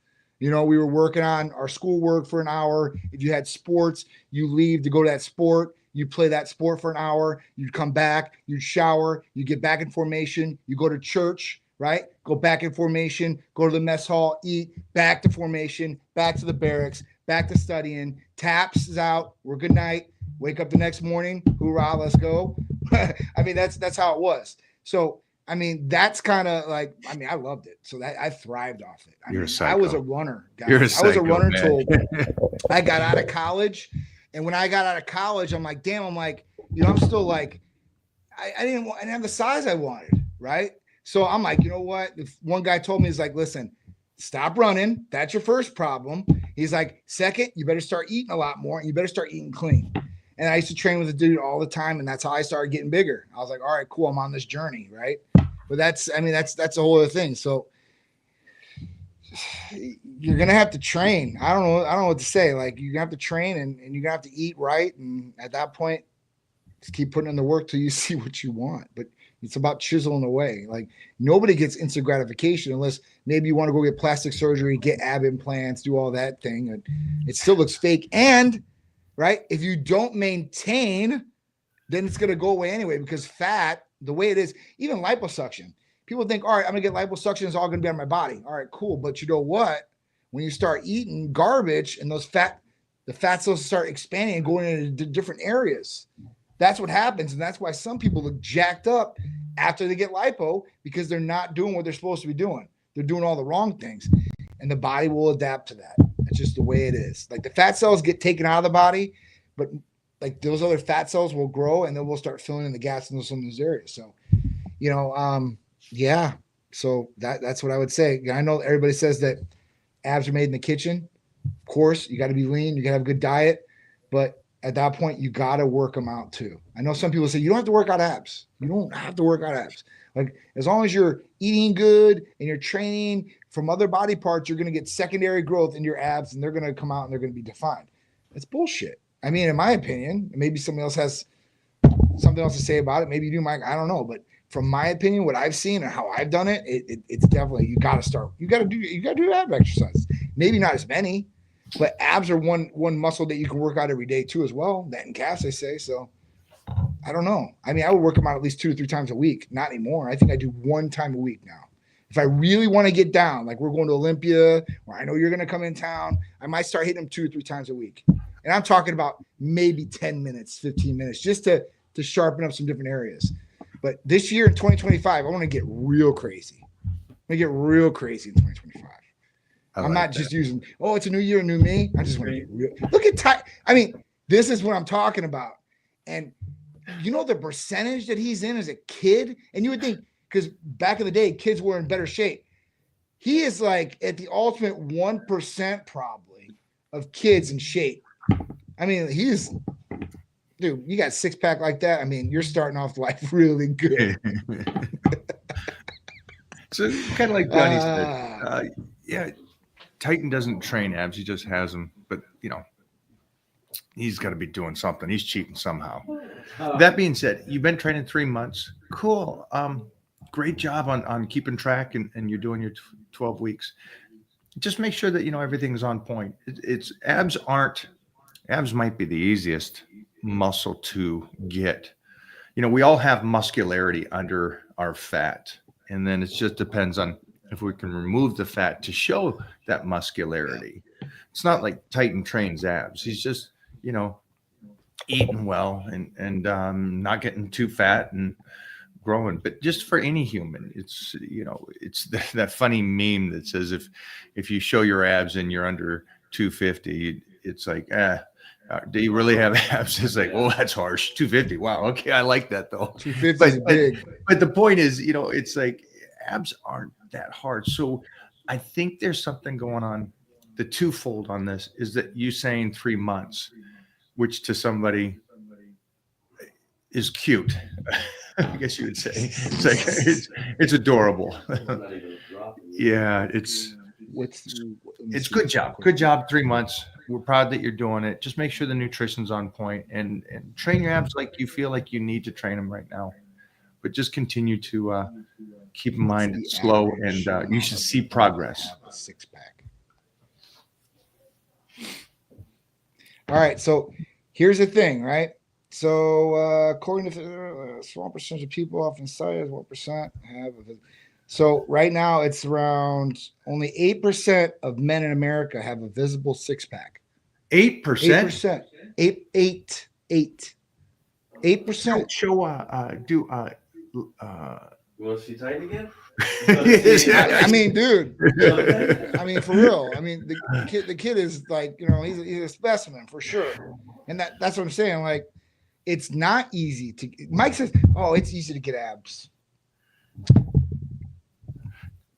You know, we were working on our schoolwork for an hour. If you had sports, you leave to go to that sport. You play that sport for an hour. You'd come back. You'd shower. You get back in formation. You go to church, right? Go back in formation. Go to the mess hall. Eat. Back to formation. Back to the barracks. Back to studying. Taps is out. We're good night. Wake up the next morning. Hoorah! Let's go. I mean, that's how it was. So I mean, that's kind of like, I mean, I loved it. So that I thrived off it. You're a I was a psycho. runner, guys. You're a I was a psycho, runner man. till I got out of college. And when I got out of college, I'm like, damn, I'm like, you know, I'm still like, I didn't have the size I wanted, right? So I'm like, you know what? If one guy told me, he's like, listen, stop running. That's your first problem. He's like, second, you better start eating a lot more and you better start eating clean. And I used to train with a dude all the time, and that's how I started getting bigger. I was like, all right, cool, I'm on this journey, right? But that's a whole other thing. So you're gonna have to train. I don't know what to say. Like you're gonna have to train and you're gonna have to eat right. And at that point, just keep putting in the work till you see what you want. But it's about chiseling away. Like nobody gets instant gratification unless maybe you want to go get plastic surgery, get ab implants, do all that thing. And it still looks fake. And right, if you don't maintain, then it's gonna go away anyway because fat, the way it is, even liposuction. People think, all right, I'm gonna get liposuction, it's all gonna be on my body. All right, cool. But you know what? When you start eating garbage and the fat cells start expanding and going into different areas, that's what happens. And that's why some people look jacked up after they get lipo because they're not doing what they're supposed to be doing. They're doing all the wrong things. And the body will adapt to that. It's just the way it is. Like the fat cells get taken out of the body, but like those other fat cells will grow and then we'll start filling in the gaps in some of those areas. So, you know, yeah. So that's what I would say. I know everybody says that abs are made in the kitchen. Of course, you got to be lean. You got to have a good diet. But at that point, you got to work them out too. I know some people say you don't have to work out abs. You don't have to work out abs. Like as long as you're eating good and you're training from other body parts, you're going to get secondary growth in your abs and they're going to come out and they're going to be defined. That's bullshit. I mean, in my opinion, maybe somebody else has something else to say about it. Maybe you do, Mike. I don't know. But from my opinion, what I've seen and how I've done it, it's definitely, you got to start. You got to do ab exercises. Maybe not as many, but abs are one muscle that you can work out every day too as well. That and calves, they say. So I don't know. I mean, I would work them out at least 2 to 3 times a week. Not anymore. I think I do 1 time a week now If I really want to get down, like we're going to Olympia, or I know you're going to come in town, I might start hitting them 2 or 3 times a week. And I'm talking about maybe 10 minutes, 15 minutes, just to sharpen up some different areas. But this year in 2025, I want to get real crazy. I'm going to get real crazy in 2025. I'm not just using, oh, it's a new year, new me. I just want to get real. Look at Ty. I mean, this is what I'm talking about. And you know the percentage that he's in as a kid? And you would think, because back in the day, kids were in better shape. He is like at the ultimate 1% probably of kids in shape. I mean, dude, you got 6-pack like that. I mean, you're starting off life really good. So kind of like Johnny said, yeah, Titan doesn't train abs; he just has them. But he's got to be doing something. He's cheating somehow. That being said, you've been training 3 months. Cool. Great job on keeping track, and you're doing your 12 weeks. Just make sure that everything's on point. Abs might be the easiest muscle to get. We all have muscularity under our fat, and then it just depends on if we can remove the fat to show that muscularity. It's not like Titan trains abs. He's just eating well and not getting too fat and growing. But just for any human, it's that funny meme that says if you show your abs and you're under 250, it's like do you really have abs? It's like, well, that's harsh. 250. Wow. Okay. I like that though. 250 is big. But the point is, it's like abs aren't that hard. So I think there's something going on. The twofold on this is that you saying 3 months, which to somebody is cute. I guess you would say it's like it's adorable. Yeah, it's good job. Good job. 3 months. We're proud that you're doing it. Just make sure the nutrition's on point and train your abs like you feel like you need to train them right now. But just continue to keep in mind it's slow, and you should see progress. 6-pack. All right, so here's the thing, right? So according to a small percentage of people often cited, 1% have. So right now it's around only 8% of men in America have a visible 6-pack. 8%. 8%. 8%. You want to see Titan again? I mean, dude. I mean, for real. I mean, the kid is like, he's a specimen for sure. And that's what I'm saying. Like, it's not easy to. Mike says, "Oh, it's easy to get abs."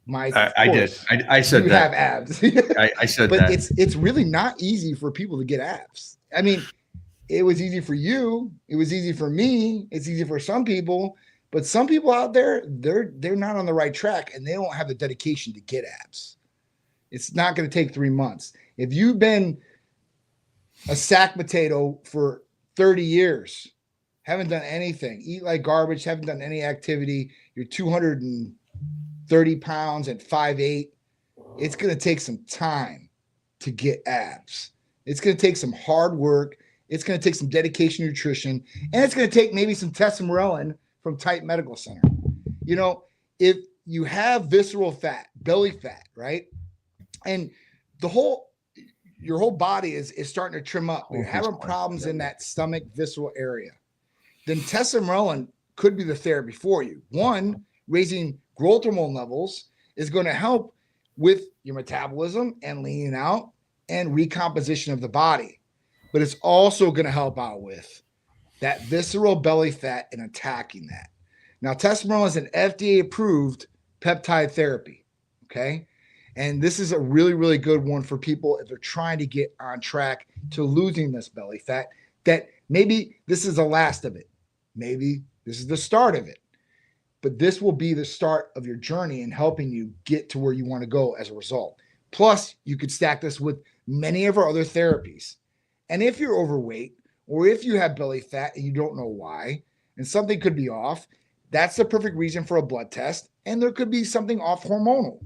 Mike, I did. I said you that. have abs. I said but that. It's really not easy for people to get abs. I mean, it was easy for you. It was easy for me. It's easy for some people. But some people out there, they're not on the right track, and they don't have the dedication to get abs. It's not going to take 3 months. If you've been a sack potato for 30 years, haven't done anything, eat like garbage, haven't done any activity, you're 230 pounds at 5'8", it's going to take some time to get abs. It's going to take some hard work. It's going to take some dedication, nutrition, and it's going to take maybe some testosterone from Titan Medical Center. If you have visceral fat, belly fat, right? And your whole body is starting to trim up. You're having problems in that stomach visceral area. Then testosterone could be the therapy for you. One, raising growth hormone levels is going to help with your metabolism and leaning out and recomposition of the body. But it's also going to help out with that visceral belly fat and attacking that. Now, testosterone is an FDA-approved peptide therapy, okay? And this is a really, really good one for people if they're trying to get on track to losing this belly fat, that maybe this is the last of it. Maybe this is the start of it. But this will be the start of your journey in helping you get to where you want to go as a result. Plus, you could stack this with many of our other therapies. And if you're overweight, or if you have belly fat and you don't know why, and something could be off, that's the perfect reason for a blood test. And there could be something off hormonal.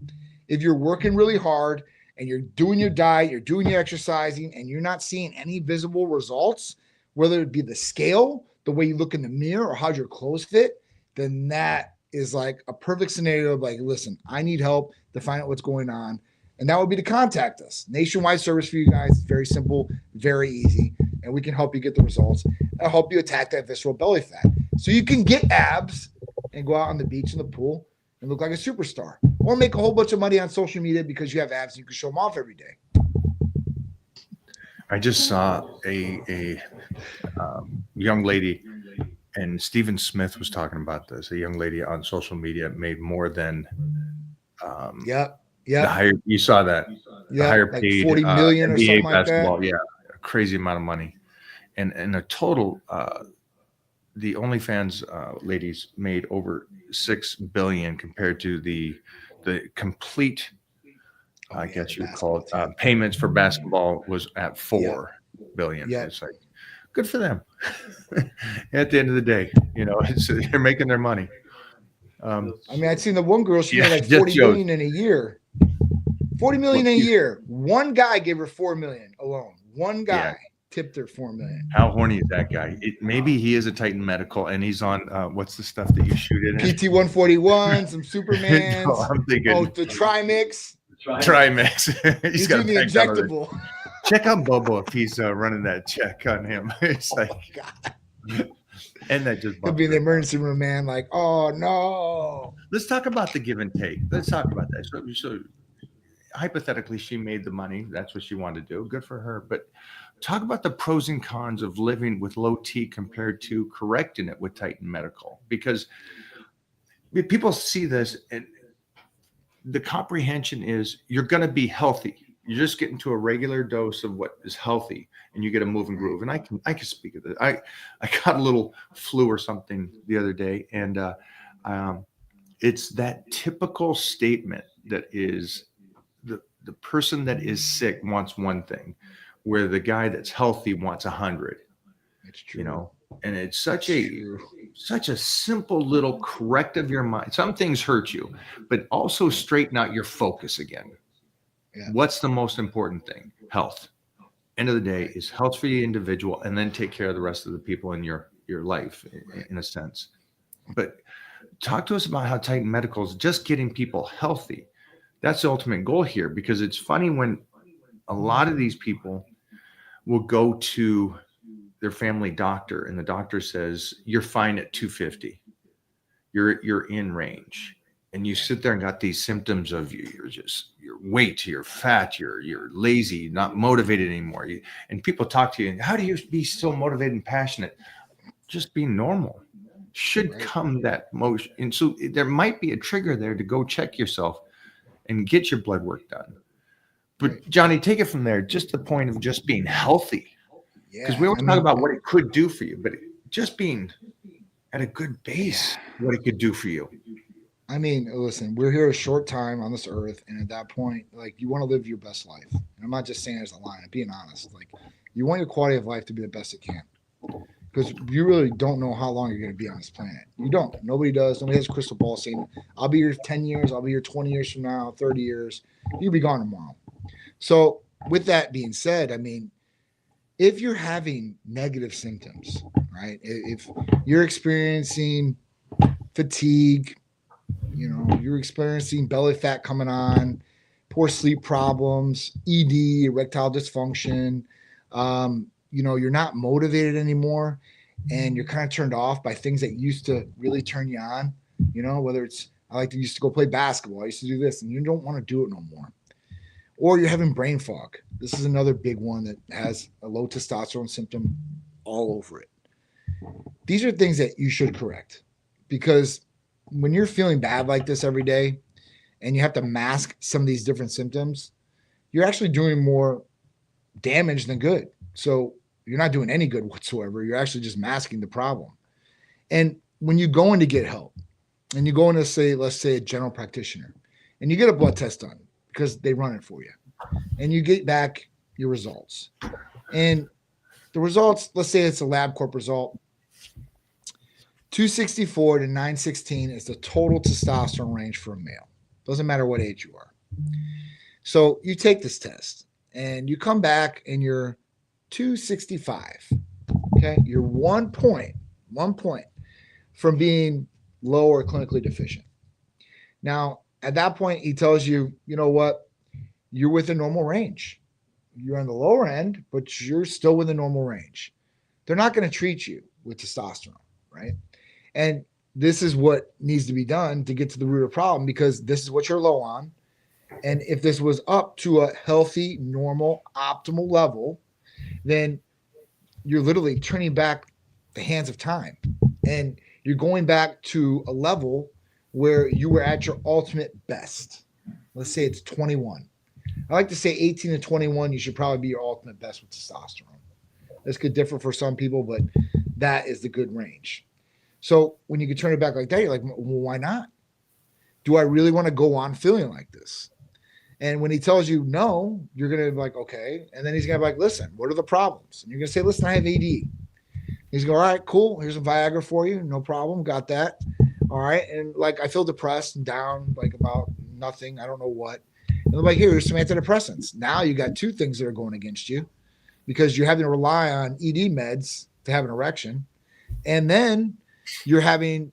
If you're working really hard and you're doing your diet, you're doing your exercising, and you're not seeing any visible results, whether it be the scale, the way you look in the mirror, or how your clothes fit, then that is like a perfect scenario of like, listen, I need help to find out what's going on. And that would be to contact us. Nationwide service for you guys. It's very simple, very easy. And we can help you get the results. I'll help you attack that visceral belly fat. So you can get abs and go out on the beach in the pool and look like a superstar. Or make a whole bunch of money on social media because you have abs and you can show them off every day. I just saw a young lady, and Stephen Smith was talking about this. A young lady on social media made more than Yep. the higher. You saw that the higher like paid 40 million or NBA something like basketball. that. Yeah, a crazy amount of money, and a total. The OnlyFans ladies made over $6 billion compared to the complete. I guess you would call it payments for basketball was at $4 billion. Yeah. It's like good for them. At the end of the day, they're making their money. I mean, I'd seen the one girl, she Yeah, made like just 40 shows. million in a year. 40 million in a year. One guy gave her 4 million alone. One guy tipped her 4 million. How horny is that guy? Maybe he is a Titan Medical, and he's on what's the stuff that you shoot it in? PT 141, some Supermans. No, I'm thinking the Trimix. Trimix. He's got doing the a pack on it. injectable. Check out Bobo if he's running that check on him. It's like, and that just He'll be in the emergency room, man. Like, oh no. Let's talk about the give and take. Let's talk about that. So hypothetically, she made the money. That's what she wanted to do. Good for her. But talk about the pros and cons of living with low T compared to correcting it with Titan Medical. Because people see this, and the comprehension is you're going to be healthy. You're just getting to a regular dose of what is healthy, and you get a move and groove. And I can speak of this. I got a little flu or something the other day, and it's that typical statement that is the person that is sick wants one thing, where the guy that's healthy wants 100. It's true. And it's such a simple little correct of your mind. Some things hurt you, but also straighten out your focus again. Yeah. What's the most important thing? Health. End of the day is health for the individual, and then take care of the rest of the people in your life, in a sense. But talk to us about how Titan Medical is just getting people healthy. That's the ultimate goal here, because it's funny when a lot of these people will go to their family doctor and the doctor says, you're fine at 250. You're in range. And you sit there and got these symptoms of your weight, you're fat, you're lazy, not motivated anymore. And people talk to you, and how do you be so motivated and passionate? Just be normal. Should come that motion. And so there might be a trigger there to go check yourself and get your blood work done. But Johnny, take it from there. Just the point of just being healthy. Because we always talk about what it could do for you, but just being at a good base, what it could do for you. I mean, listen, we're here a short time on this earth, and at that point, like, you want to live your best life. And I'm not just saying it as a line, I'm being honest. Like, you want your quality of life to be the best it can, because you really don't know how long you're going to be on this planet. You don't. Nobody does. Nobody has a crystal ball saying, I'll be here 10 years, I'll be here 20 years from now, 30 years. You'll be gone tomorrow. So with that being said, I mean, if you're having negative symptoms, right? If you're experiencing fatigue, you're experiencing belly fat coming on, poor sleep problems, ED, erectile dysfunction, you're not motivated anymore, and you're kind of turned off by things that used to really turn you on, whether it's, used to go play basketball, I used to do this, and you don't want to do it no more. Or you're having brain fog. This is another big one that has a low testosterone symptom all over it. These are things that you should correct, because when you're feeling bad like this every day and you have to mask some of these different symptoms, you're actually doing more damage than good. So you're not doing any good whatsoever. You're actually just masking the problem. And when you go in to get help and you go in to let's say a general practitioner, and you get a blood test done because they run it for you, and you get back your results, and the results, let's say it's a LabCorp result, 264 to 916 is the total testosterone range for a male. Doesn't matter what age you are. So you take this test and you come back and you're 265. Okay. You're 1 point from being low or clinically deficient. Now, at that point, he tells you, you know what? You're within normal range. You're on the lower end, but you're still within normal range. They're not going to treat you with testosterone, right? And this is what needs to be done to get to the root of the problem, because this is what you're low on. And if this was up to a healthy, normal, optimal level, then you're literally turning back the hands of time. And you're going back to a level where you were at your ultimate best. Let's say it's 21. I like to say 18 to 21, you should probably be your ultimate best with testosterone. This could differ for some people, but that is the good range. So when you can turn it back like that, you're like, well, why not? Do I really want to go on feeling like this? And when he tells you no, you're going to be like, okay. And then he's going to be like, listen, what are the problems? And you're going to say, listen, I have AD. He's going, all right, cool. Here's a Viagra for you. No problem. Got that. All right. And like, I feel depressed and down, like about nothing. I don't know what. And I'm like, here's some antidepressants. Now you got two things that are going against you because you're having to rely on ED meds to have an erection. And then you're having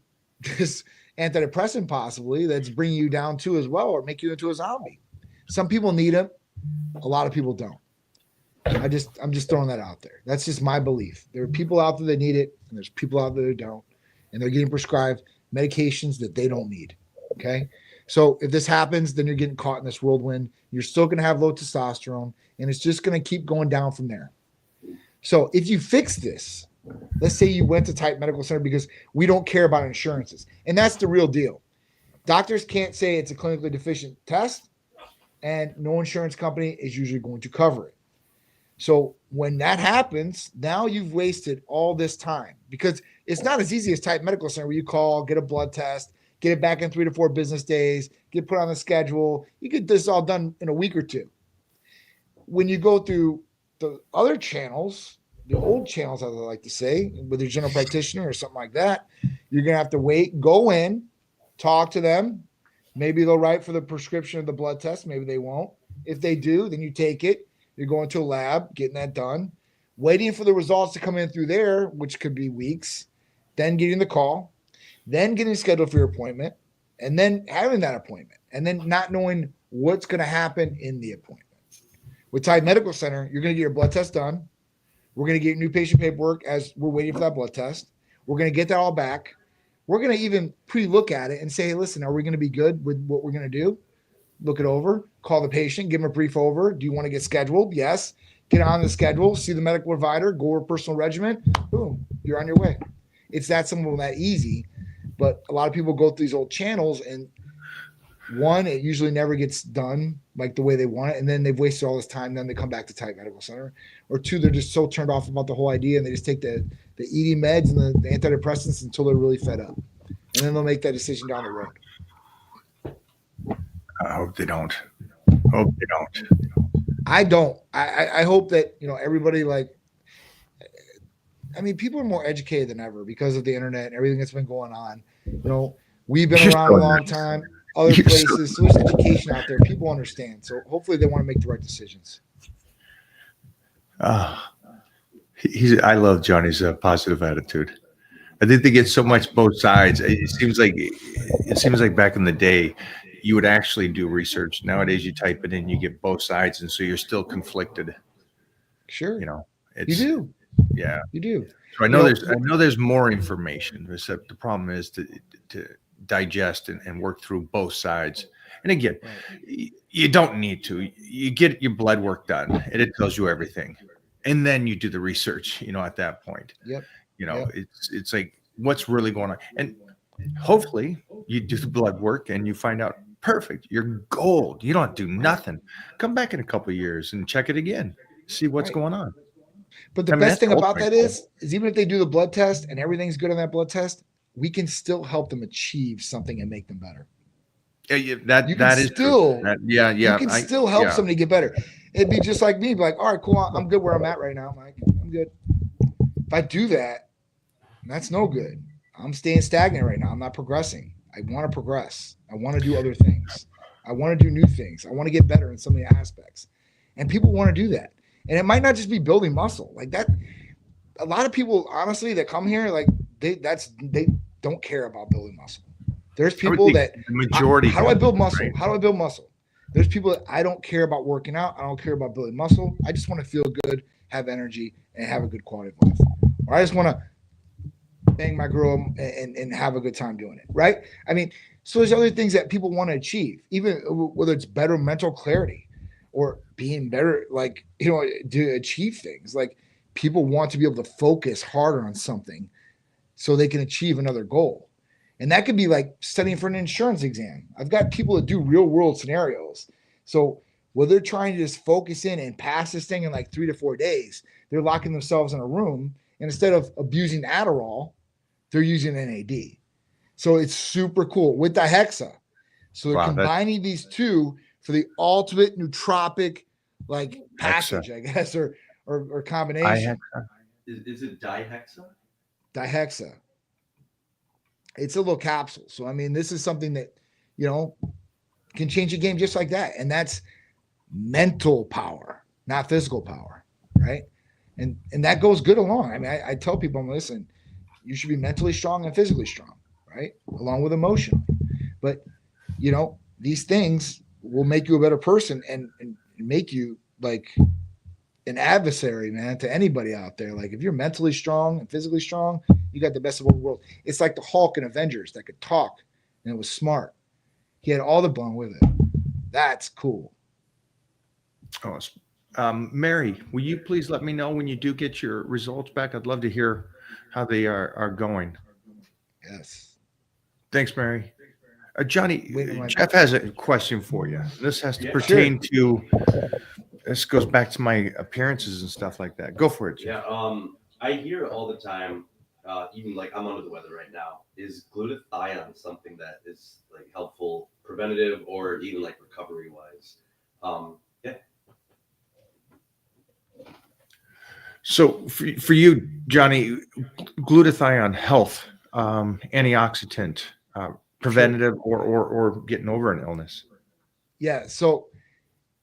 this antidepressant possibly that's bringing you down too as well, or make you into a zombie. Some people need them. A lot of people don't. I'm just throwing that out there. That's just my belief. There are people out there that need it, and there's people out there that don't, and they're getting prescribed medications that they don't need. Okay. So if this happens, then you're getting caught in this whirlwind. You're still going to have low testosterone, and it's just going to keep going down from there. So if you fix this, let's say you went to Type Medical Center because we don't care about insurances, and that's the real deal. Doctors can't say it's a clinically deficient test, and no insurance company is usually going to cover it. So when that happens, now you've wasted all this time, because it's not as easy as Type Medical Center where you call, get a blood test, get it back in 3 to 4 business days, get put on the schedule. You get this all done in a week or two. When you go through the other channels, the old channels, as I like to say, with your general practitioner or something like that, you're going to have to wait, go in, talk to them. Maybe they'll write for the prescription of the blood test. Maybe they won't. If they do, then you take it. You're going to a lab, getting that done, waiting for the results to come in through there, which could be weeks, then getting the call, then getting scheduled for your appointment, and then having that appointment, and then not knowing what's going to happen in the appointment. With Type Medical Center, you're going to get your blood test done. We're going to get new patient paperwork as we're waiting for that blood test. We're going to get that all back. We're going to even pre-look at it and say, hey, listen, are we going to be good with what we're going to do? Look it over, call the patient, give them a brief over. Do you want to get scheduled? Yes. Get on the schedule, see the medical provider, go over personal regimen. Boom, you're on your way. It's that simple, that easy. But a lot of people go through these old channels, and one, it usually never gets done like the way they want it. And then they've wasted all this time. Then they come back to Type Medical Center. Or two, they're just so turned off about the whole idea, and they just take the ED meds and the antidepressants until they're really fed up. And then they'll make that decision down the road. I hope they don't. Hope they don't. I don't. I hope that, everybody, people are more educated than ever because of the internet and everything that's been going on. We've been around a long time, other places. So there's education out there. People understand. So hopefully they want to make the right decisions. I love Johnny's positive attitude. I think they get so much both sides. It seems like back in the day, you would actually do research. Nowadays, you type it in, you get both sides, and so you're still conflicted. Sure, you do. Yeah, you do. So I know there's more information. Except the problem is to digest and work through both sides. And again, you don't need to. You get your blood work done, and it tells you everything, and then you do the research. At that point, Yep. It's like what's really going on, and hopefully you do the blood work and you find out. Perfect. You're gold. You don't have to do nothing. Come back in a couple of years and check it again. See what's going on. But the best thing about that is even if they do the blood test and everything's good on that blood test, we can still help them achieve something and make them better. Yeah, that is still true. You can still help somebody get better. It'd be just like me, be like, all right, cool. I'm good where I'm at right now, Mike. I'm good. If I do that, that's no good. I'm staying stagnant right now. I'm not progressing. I want to progress. I want to do other things. I want to do new things. I want to get better in some of the aspects. And people want to do that. And it might not just be building muscle like that. A lot of people, honestly, that come here, they don't care about building muscle. There's I would people think that the majority. how do I build don't, muscle? right? How do I build muscle? There's people that I don't care about working out. I don't care about building muscle. I just want to feel good, have energy, and have a good quality of life. Or I just want to bang my girl and have a good time doing it. Right? I mean, so there's other things that people want to achieve, even whether it's better mental clarity or being better, like, to achieve things. Like, people want to be able to focus harder on something so they can achieve another goal. And that could be like studying for an insurance exam. I've got people that do real world scenarios. So where they're trying to just focus in and pass this thing in like 3 to 4 days, they're locking themselves in a room. And instead of abusing Adderall, they're using NAD. So it's super cool with dihexa. So they're Wow, combining these two for the ultimate nootropic like package, Hexa. I guess, or combination. Is it dihexa? Dihexa. It's a little capsule. So I mean, this is something that can change a game just like that. And that's mental power, not physical power, right? And that goes good along. I mean, I tell people, listen, you should be mentally strong and physically strong, right? Along with emotion. But these things will make you a better person and make you like an adversary, man, to anybody out there. Like, if you're mentally strong and physically strong, you got the best of both worlds. It's like the Hulk in Avengers that could talk and it was smart. He had all the bone with it. That's cool. Oh, Mary, will you please let me know when you do get your results back? I'd love to hear how they are going. Yes. Thanks, Mary. Johnny, Wait a minute. Jeff has a question for you. This has to Yeah. pertain to. This goes back to my appearances and stuff like that. Go for it, Jeff. Yeah. I hear all the time, even like I'm under the weather right now. Is glutathione something that is like helpful, preventative, or even like recovery wise? Yeah. So for you, Johnny, glutathione, health, antioxidant, preventative, or getting over an illness. Yeah. So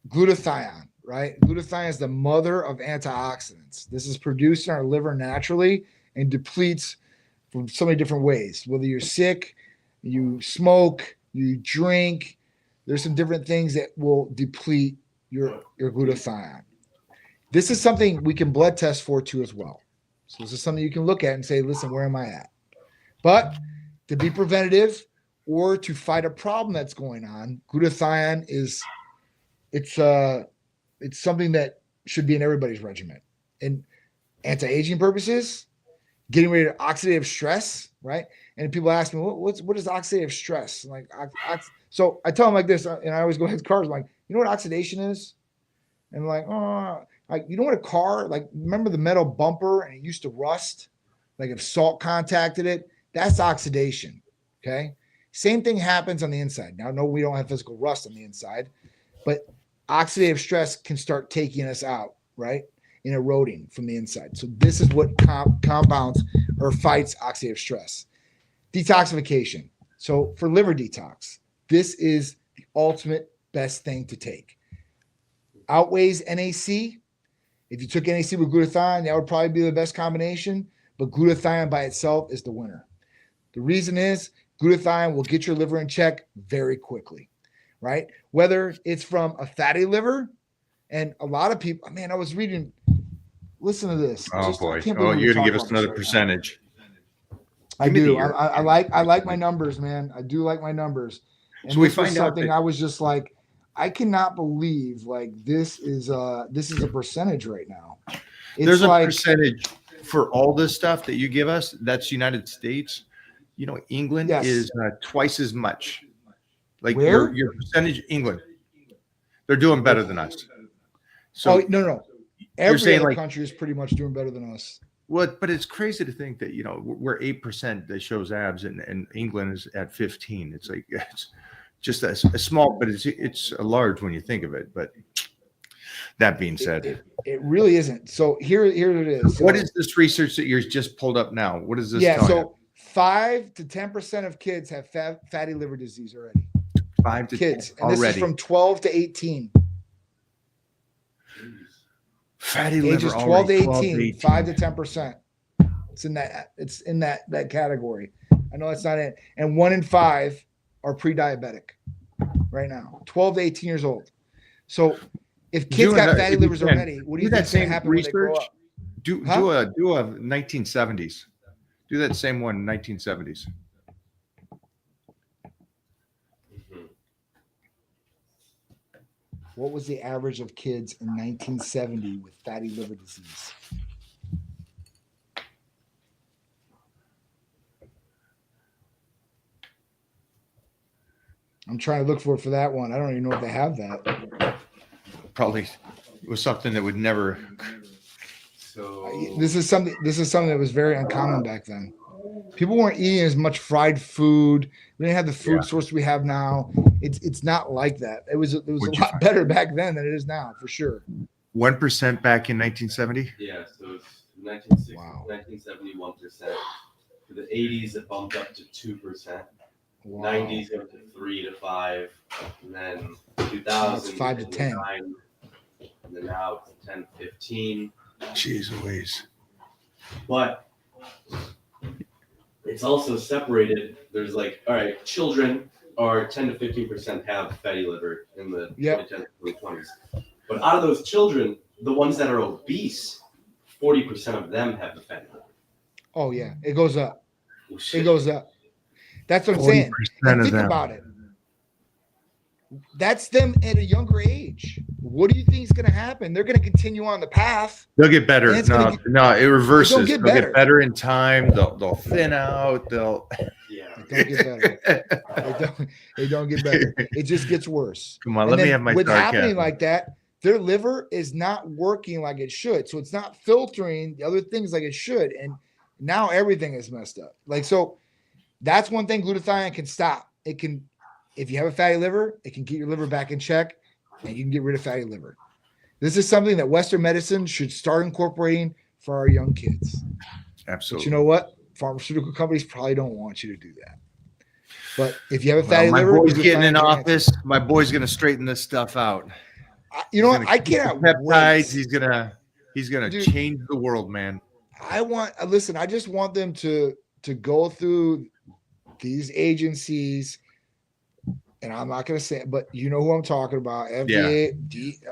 glutathione, right? Glutathione is the mother of antioxidants. This is produced in our liver naturally and depletes from so many different ways. Whether you're sick, you smoke, you drink, there's some different things that will deplete your glutathione. This is something we can blood test for too as well. So this is something you can look at and say, listen, where am I at? But to be preventative or to fight a problem that's going on, glutathione it's something that should be in everybody's regimen. And anti-aging purposes, getting rid of oxidative stress, right? And people ask me, what is oxidative stress? Like, so I tell them like this, and I always go to cars, I'm like, you know what oxidation is? And like, like, you know what a car, like, remember the metal bumper and it used to rust? Like, if salt contacted it, that's oxidation. Okay. Same thing happens on the inside. Now, no, we don't have physical rust on the inside, but oxidative stress can start taking us out, right? And eroding from the inside. So this is what compounds or fights oxidative stress. Detoxification. So for liver detox, this is the ultimate best thing to take. Outweighs NAC. If you took NAC with glutathione, that would probably be the best combination, but glutathione by itself is the winner. The reason is glutathione will get your liver in check very quickly, right? Whether it's from a fatty liver, and a lot of people, man, I was reading, listen to this. Oh I boy! can't believe Oh, we're you're gonna talking give us about this another right now. percentage. I Give me the do. year. I like my numbers, man. I do like my numbers. And So we this was find out something that- I was just like, I cannot believe like this is a percentage right now. It's There's a like percentage for all this stuff that you give us. That's United States. England Yes. is twice as much. Like Where? your percentage, England, they're doing better than us. So no. Every saying, other like- country is pretty much doing better than us. what? But it's crazy to think that we're 8% that shows abs, and England is at 15. It's like it's just a small, but it's a large when you think of it. But that being said, It really isn't. So here it is. So, what is this research that you're just pulled up now? What is this? yeah? telling So 5 to 10% of kids have fatty liver disease already. you? 5 to Kids, 10 and this already. is from 12 to 18. Fatty liver Ages 12 already, to 18, 5 to 10%. It's in that category. I know that's not it. And 1 in 5 are pre-diabetic right now, 12 to 18 years old. So if kids got fatty livers already, what do you think's going to happen when they grow up? Do a 1970s. Do that same one 1970s. Mhm. What was the average of kids in 1970 with fatty liver disease? I'm trying to look for that one. I don't even know if they have that. Probably was something that would never. So This is something that was very uncommon back then. People weren't eating as much fried food. We didn't have the food Yeah. source we have now. It's not like that. It was a What'd you lot find? better back then than it is now, for sure. 1% back in 1970. yeah, so it's 1960, Wow. 1971%. For the 80s, it bumped up to 2%. Wow. 90s went to 3 to 5, and then 2000 Now it's 5 to 10. 9, and then now it's 10 to 15. Jeez Louise. But it's also separated. There's like, all right, children are 10 to 15% have fatty liver in the Yep. 2010s, 2020s. But out of those children, the ones that are obese, 40% of them have the fatty liver. Oh yeah, it goes up. Oh, It shit. goes up. That's what I'm saying. 40% And of think them. about it. That's them at a younger age. What do you think is going to happen? They're going to continue on the path. They'll get better. And it's No, gonna no, it reverses. They'll get They'll better. get better in time. They'll thin out. They'll. Yeah. They don't get better. They don't get better. It just gets worse. Come on, And let me then have my what's happening sarcasm. like that, their liver is not working like it should. So it's not filtering the other things like it should. And now everything is messed up. Like, so that's one thing glutathione can stop. It can, if you have a fatty liver, it can get your liver back in check and you can get rid of fatty liver. This is something that Western medicine should start incorporating for our young kids. But Absolutely. you know what? Pharmaceutical companies probably don't want you to do that. But if you have a fatty Well, my liver, boy's getting in glutathione's your office. My boy's going to straighten this stuff out. You know He's what? gonna I keep the cannot peptides. wait. He's gonna Dude. change the world, man. Listen, I just want them to go through these agencies, and I'm not going to say it, but you know who I'm talking about. FDA.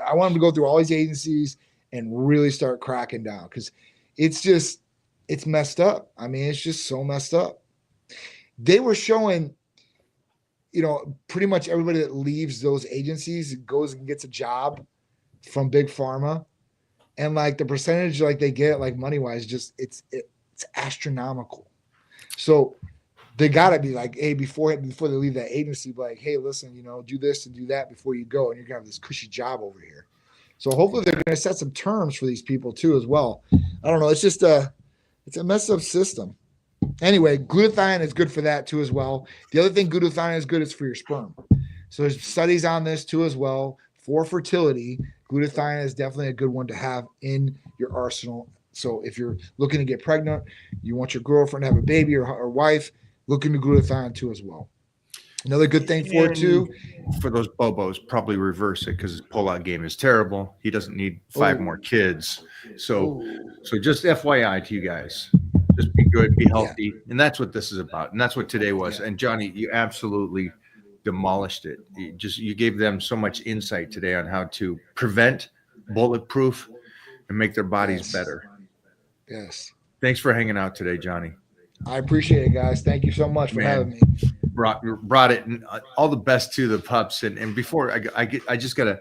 I want them to go through all these agencies and really start cracking down, because it's messed up. I mean, it's just so messed up. They were showing, pretty much everybody that leaves those agencies goes and gets a job from big pharma, and like the percentage like they get like money wise, just it's astronomical. So they gotta be like, hey, before they leave that agency, be like, hey, listen, do this and do that before you go, and you're gonna have this cushy job over here. So hopefully they're gonna set some terms for these people too as well. I don't know. It's just it's a messed up system. Anyway, glutathione is good for that too as well. The other thing glutathione is good is for your sperm. So there's studies on this too as well. For fertility, glutathione is definitely a good one to have in your arsenal. So if you're looking to get pregnant, you want your girlfriend to have a baby or wife, look into glutathione too as well. Another good thing for it too. For those bobos, probably reverse it because his pullout game is terrible. He doesn't need 5 Oh. more kids. So Ooh. just FYI to you guys, just be good, be healthy, and that's what this is about, and that's what today was. Yeah. And Johnny, you absolutely demolished it. You gave them so much insight today on how to prevent, bulletproof, and make their bodies Yes. better. Yes. Thanks for hanging out today, Johnny. I appreciate it, guys. Thank you so much for Man. having me. Brought it, and all the best to the pups. And before I just got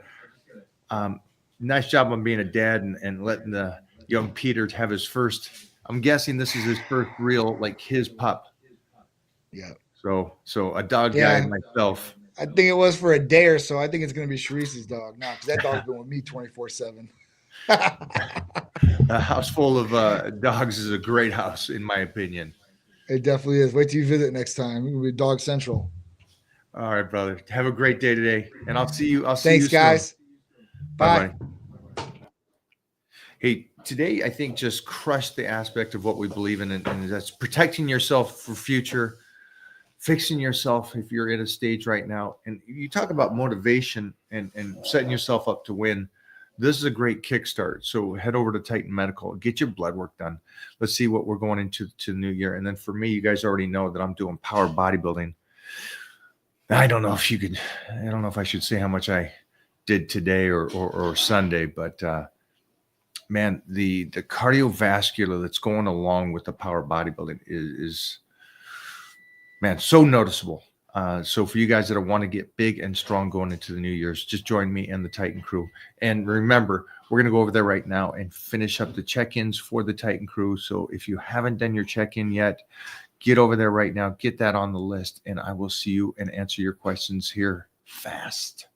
a nice job on being a dad and letting the young Peter have his first. I'm guessing this is his first real, like, his pup. Yeah. So a dog Yeah. guy myself. I think it was for a day or so. I think it's going to be Sharice's dog now, because that dog's been with me 24/7. A house full of dogs is a great house, in my opinion. It definitely is. Wait till you visit next time. It'll be Dog Central. All right, brother. Have a great day today, and I'll see you. I'll see Thanks, you soon. guys. Bye. Bye. Hey, today I think just crushed the aspect of what we believe in, and that's protecting yourself for future, fixing yourself if you're in a stage right now. And you talk about motivation and setting yourself up to win. this is a great kickstart. So head over to Titan Medical, get your blood work done. Let's see what we're going into the new year. And then for me, you guys already know that I'm doing power bodybuilding. I don't know if I should say how much I did today or Sunday, but man, the cardiovascular that's going along with the power bodybuilding is man, so noticeable. So for you guys that want to get big and strong going into the New Year's, just join me and the Titan crew. And remember, we're going to go over there right now and finish up the check-ins for the Titan crew. So if you haven't done your check-in yet, get over there right now, get that on the list, and I will see you and answer your questions here fast.